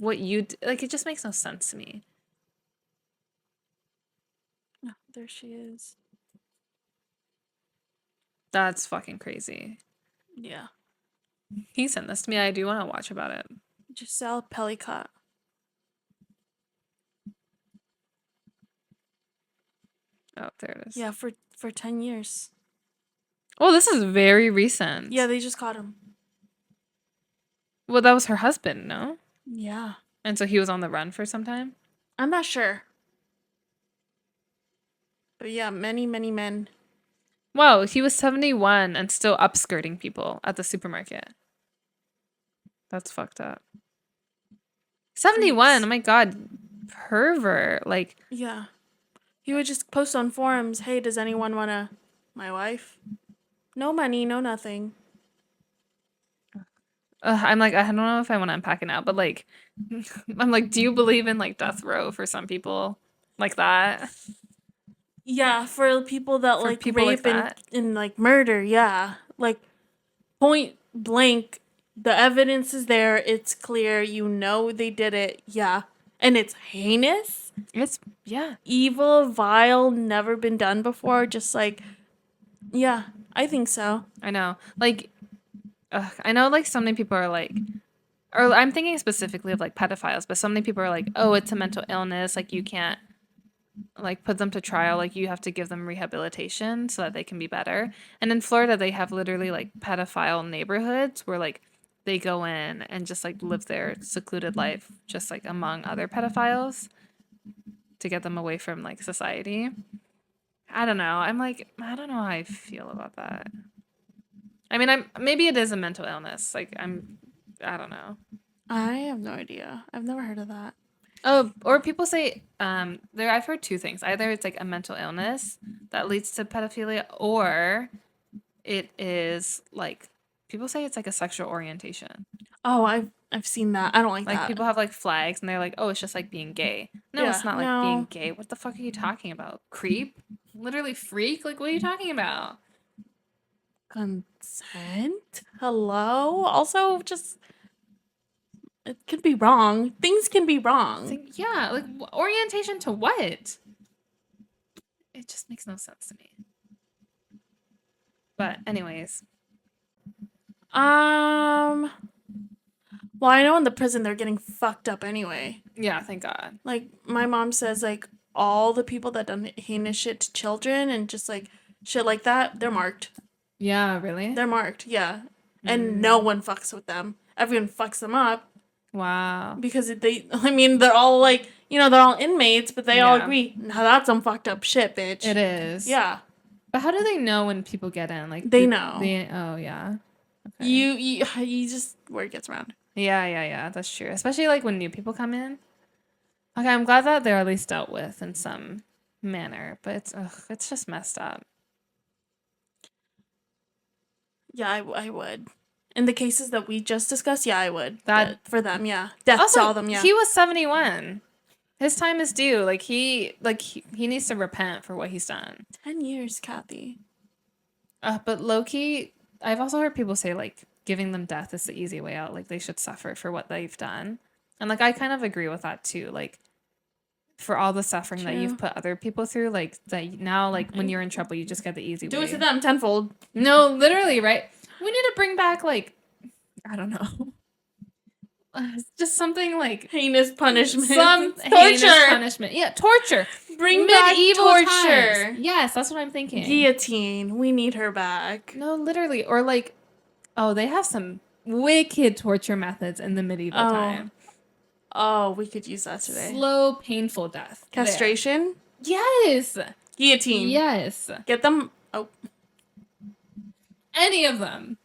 S1: like it just makes no sense to me.
S2: Oh, there she is.
S1: That's fucking crazy.
S2: Yeah.
S1: He sent this to me. I do want to watch about it.
S2: Giselle Pellicott.
S1: Oh, there it is.
S2: Yeah, for 10 years.
S1: Oh, this is very recent.
S2: Yeah, they just caught him.
S1: Well, that was her husband, no?
S2: Yeah.
S1: And so he was on the run for some time?
S2: I'm not sure. But yeah, many, many men.
S1: Whoa, he was 71 and still upskirting people at the supermarket. That's fucked up. 71,
S2: Freaks.
S1: oh my god. Pervert. Like,
S2: Yeah. He would just post on forums, hey, does anyone want to... My wife? No money, no nothing.
S1: I'm like, I don't know if I want to unpack it now, but like, I'm like, do you believe in like death row for some people like that?
S2: Yeah, for people that
S1: For
S2: like
S1: people like
S2: rape and,
S1: that?
S2: and like murder, yeah. Like point blank, the evidence is there, it's clear, you know they did it, yeah. And it's heinous,
S1: Yeah.
S2: evil, vile, never been done before, just like, yeah, I think so.
S1: I know. Like, I know like so many people are like, or I'm thinking specifically of like pedophiles, but so many people are like, oh, it's a mental illness. Like, you can't like put them to trial. Like, you have to give them rehabilitation so that they can be better. And in Florida, they have literally like pedophile neighborhoods where like they go in and just like live their secluded life, just like among other pedophiles to get them away from like society. I don't know. I'm like, I don't know how I feel about that. I mean, maybe it is a mental illness. Like, I don't know.
S2: I have no idea. I've never heard of that.
S1: Oh, or people say there I've heard two things. Either it's like a mental illness that leads to pedophilia, or it is like people say it's like a sexual orientation.
S2: Oh, I've seen that. I don't like
S1: Like
S2: that.
S1: people have like flags and they're like, "Oh, it's just like being gay." No,
S2: Yeah,
S1: it's not like being
S2: no.
S1: gay. What the fuck are you talking about? Creep? Literally freak? Like what are you talking about?
S2: Consent? Hello? Also, just it could be wrong. Things can be wrong.
S1: Yeah, like orientation to what? It just makes no sense to me. But anyways,
S2: Um, well, I know in the prison they're getting fucked up anyway.
S1: yeah, thank God.
S2: Like my mom says, like all the people that done heinous shit to children and just like shit like that, they're marked.
S1: Yeah, really?
S2: They're marked, yeah. And no one fucks with them. Everyone fucks them up
S1: Wow.
S2: because they. I mean, they're all like, they're all inmates, but they all
S1: Yeah.
S2: agree. Now that's some fucked up shit, bitch.
S1: It is.
S2: Yeah,
S1: But how do they know when people get in? Like
S2: they know.
S1: oh yeah. Okay.
S2: You just word gets around.
S1: Yeah. That's true. Especially like when new people come in. Okay, I'm glad that they're at least dealt with in some manner, but it's just messed up.
S2: Yeah, I would. In the cases that we just discussed, yeah, I would.
S1: That
S2: For them, yeah. Death
S1: also
S2: to all them, yeah.
S1: he was 71. His time is due. Like he needs to repent for what he's done.
S2: 10 years, Kathy.
S1: But low-key, I've also heard people say like giving them death is the easy way out. Like they should suffer for what they've done. And like I kind of agree with that too. Like for all the suffering that you've put other people through, like that now like when you're in trouble, you just get the easy way.
S2: Do it to them tenfold.
S1: No, literally, right? We need to bring back like I don't know. Just something like
S2: Heinous punishment.
S1: some
S2: torture.
S1: heinous punishment. Yeah, torture.
S2: Bring back torture.
S1: Times. Yes, that's what I'm thinking.
S2: Guillotine. We need her back.
S1: No, literally. Or like, oh, they have some wicked torture methods in the medieval time.
S2: Oh, we could use that today.
S1: Slow, painful death.
S2: Castration?
S1: There. Yes.
S2: Guillotine.
S1: Yes.
S2: Get them. Oh.
S1: Any of them.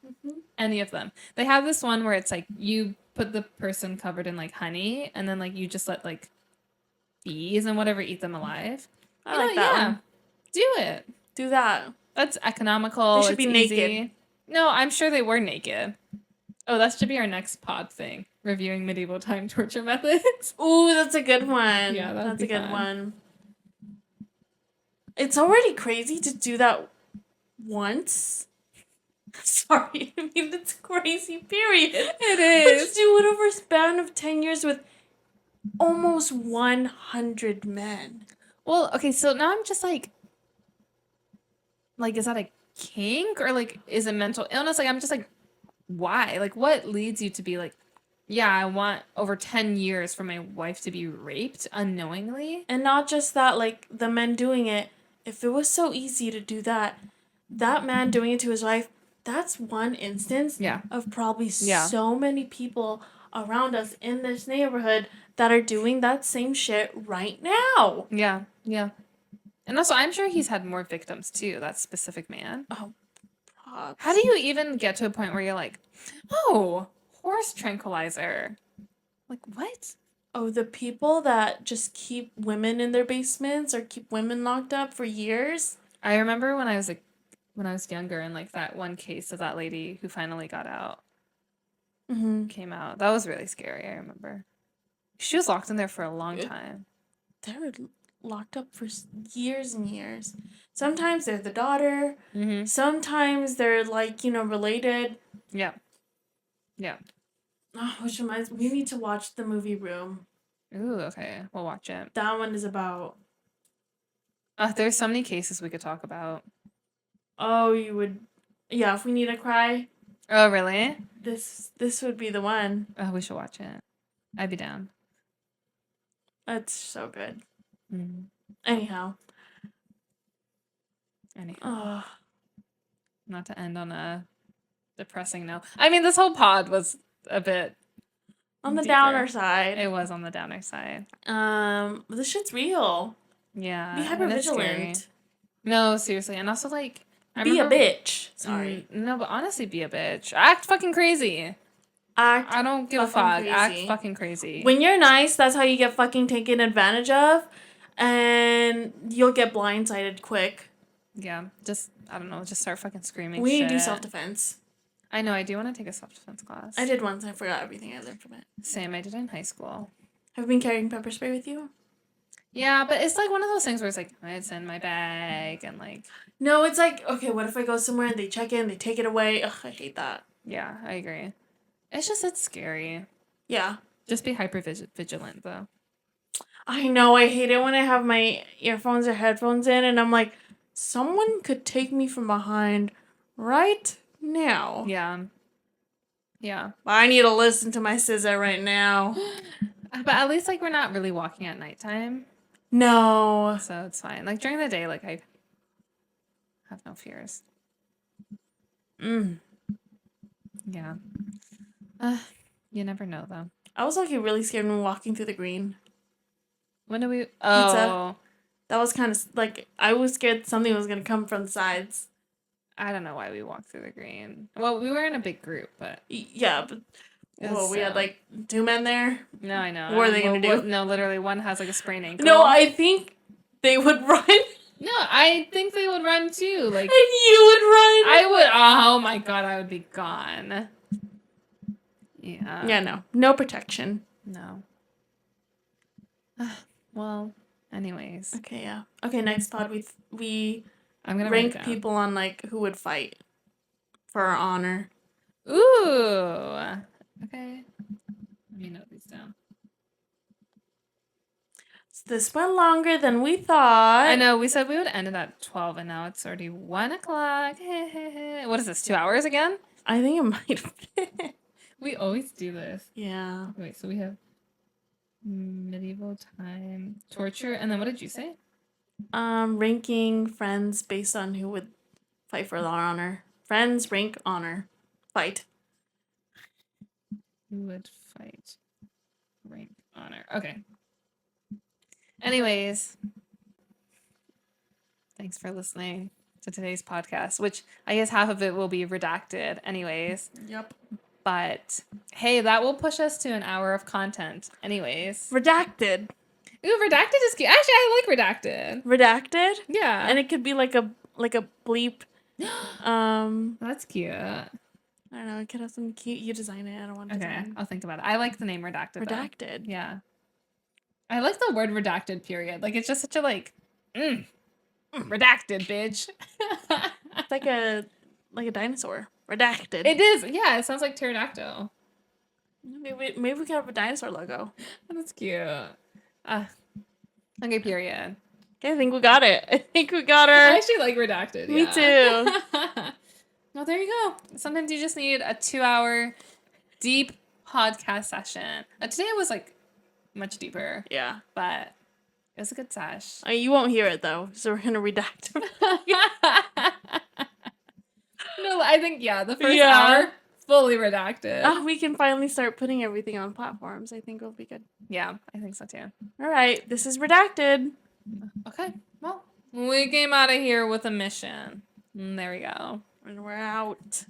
S1: Any of them. They have this one where it's like you put the person covered in like honey and then like you just let like bees and whatever eat them alive.
S2: I like that one.
S1: Do it.
S2: Do that.
S1: That's economical.
S2: They should be
S1: easy.
S2: naked.
S1: No, I'm sure they were naked. Oh, that should be our next pod thing. Reviewing medieval time torture methods.
S2: Ooh, that's a good one.
S1: Yeah,
S2: that's a good
S1: fun.
S2: one. It's already crazy to do that once. Sorry, I mean, it's crazy, period.
S1: It is.
S2: But to do it over a span of 10 years with almost 100 men.
S1: Well, okay, so now I'm just like, is that a kink or like, is it mental illness? Like, I'm just like, why? Like, what leads you to be like, yeah, I want over 10 years for my wife to be raped unknowingly?
S2: And not just that, like, the men doing it, if it was so easy to do that, that man doing it to his wife, that's one instance
S1: Yeah.
S2: of probably
S1: Yeah.
S2: so many people around us in this neighborhood that are doing that same shit right now.
S1: Yeah. Yeah. And also, I'm sure he's had more victims too, that specific man.
S2: Oh, props.
S1: How do you even get to a point where you're like, oh, horse tranquilizer? Like, what?
S2: Oh, the people that just keep women in their basements or keep women locked up for years.
S1: I remember when I was younger, and like that one case of that lady who finally got out
S2: Mm-hmm.
S1: came out. That was really scary. I remember she was locked in there for a long time.
S2: They were locked up for years and years. Sometimes they're the daughter.
S1: Mm-hmm.
S2: Sometimes they're like, related.
S1: Yeah. Yeah.
S2: Oh, which reminds me, we need to watch the movie Room.
S1: Ooh, okay. We'll watch it.
S2: That one is about.
S1: There's so many cases we could talk about.
S2: Oh, you would. Yeah, if we need to cry,
S1: Oh, really?
S2: this would be the one.
S1: Oh, we should watch it. I'd be down.
S2: That's so good.
S1: Mm-hmm.
S2: Anyhow.
S1: Anyhow. Not to end on a depressing note. I mean, this whole pod was a bit
S2: On the
S1: deeper.
S2: downer side.
S1: It was on the downer side.
S2: This shit's real.
S1: Yeah.
S2: Be hyper vigilant.
S1: No, seriously. And also, like,
S2: Be a bitch. Sorry.
S1: No, but honestly, be a bitch. Act fucking crazy. I don't give a fuck.
S2: Crazy.
S1: Act fucking crazy.
S2: When you're nice, that's how you get fucking taken advantage of. And you'll get blindsided quick.
S1: Yeah. Just, I don't know. Just start fucking screaming
S2: We need
S1: shit.
S2: to do self-defense.
S1: I know. I do want to take a self-defense class.
S2: I did once. I forgot everything I learned from it.
S1: Same. I did in high school.
S2: Have you been carrying pepper spray with you?
S1: Yeah, but it's like one of those things where it's like, it's in my bag and like...
S2: No, it's like, okay, what if I go somewhere and they check in, they take it away? Ugh, I hate that.
S1: Yeah, I agree. It's scary.
S2: Yeah.
S1: Just be hyper vigilant, though.
S2: I know, I hate it when I have my earphones or headphones in and I'm like, someone could take me from behind right now.
S1: Yeah. Yeah.
S2: I need to listen to my scissor right now.
S1: But at least, like, we're not really walking at nighttime.
S2: No.
S1: So it's fine. Like, during the day, like, I have no fears. Yeah. You never know, though.
S2: I was like really scared when walking through the green.
S1: When do we...
S2: Pizza.
S1: Oh.
S2: That was kind of like, I was scared something was going to come from the sides.
S1: I don't know why we walked through the green. Well, we were in a big group, but...
S2: Yeah, but... Well, we had like 2 men there.
S1: No, I know.
S2: What are they going to do?
S1: No, literally, one has like a sprained ankle.
S2: No, I think they would run.
S1: No, I think they would run too. Like,
S2: And you would run.
S1: I would. Oh my god, I would be gone. Yeah.
S2: Yeah, no. No protection.
S1: No. Well, anyways.
S2: Okay, yeah. Okay, next pod we
S1: I'm gonna
S2: rank
S1: write
S2: people on like who would fight for our honor.
S1: Ooh. Okay. Let me note these down.
S2: This went longer than we thought.
S1: I know, we said we would end it at 12 and now it's already 1 o'clock. What is this, 2 hours again?
S2: I think it might.
S1: We always do this.
S2: Yeah.
S1: Wait, so we have medieval time, torture, and then what did you say?
S2: Ranking friends based on who would fight for our honor. Friends, rank, honor. Fight.
S1: Who would fight? Rank, honor. Okay. Anyways, thanks for listening to today's podcast, which I guess half of it will be redacted anyways.
S2: Yep.
S1: But hey, that will push us to an hour of content anyways.
S2: Redacted.
S1: Ooh, redacted is cute. Actually, I like redacted.
S2: Redacted?
S1: Yeah.
S2: And it could be like a bleep.
S1: That's cute.
S2: I don't know, it could have some cute, you design it, I don't want to
S1: Okay,
S2: design.
S1: I'll think about it. I like the name redacted.
S2: Redacted.
S1: Though. Yeah. I like the word redacted, period. Like, it's just such a, like, redacted, bitch.
S2: It's like a dinosaur. Redacted.
S1: It is. Yeah, it sounds like pterodactyl.
S2: Maybe we could have a dinosaur logo.
S1: That's cute. Okay, period.
S2: Okay, I think we got it. I think we got her.
S1: I actually like redacted.
S2: Me
S1: yeah.
S2: too.
S1: Well, there you go. Sometimes you just need a 2-hour deep podcast session. Today it was like much deeper.
S2: Yeah.
S1: But it was a good sesh.
S2: You won't hear it though, so we're gonna redact.
S1: I think, yeah, the first
S2: Yeah.
S1: hour, fully redacted.
S2: Oh, we can finally start putting everything on platforms. I think it'll be good.
S1: Yeah, I think so too.
S2: All right, this is Redacted.
S1: Okay, well, we came out of here with a mission. And there we go.
S2: And we're out.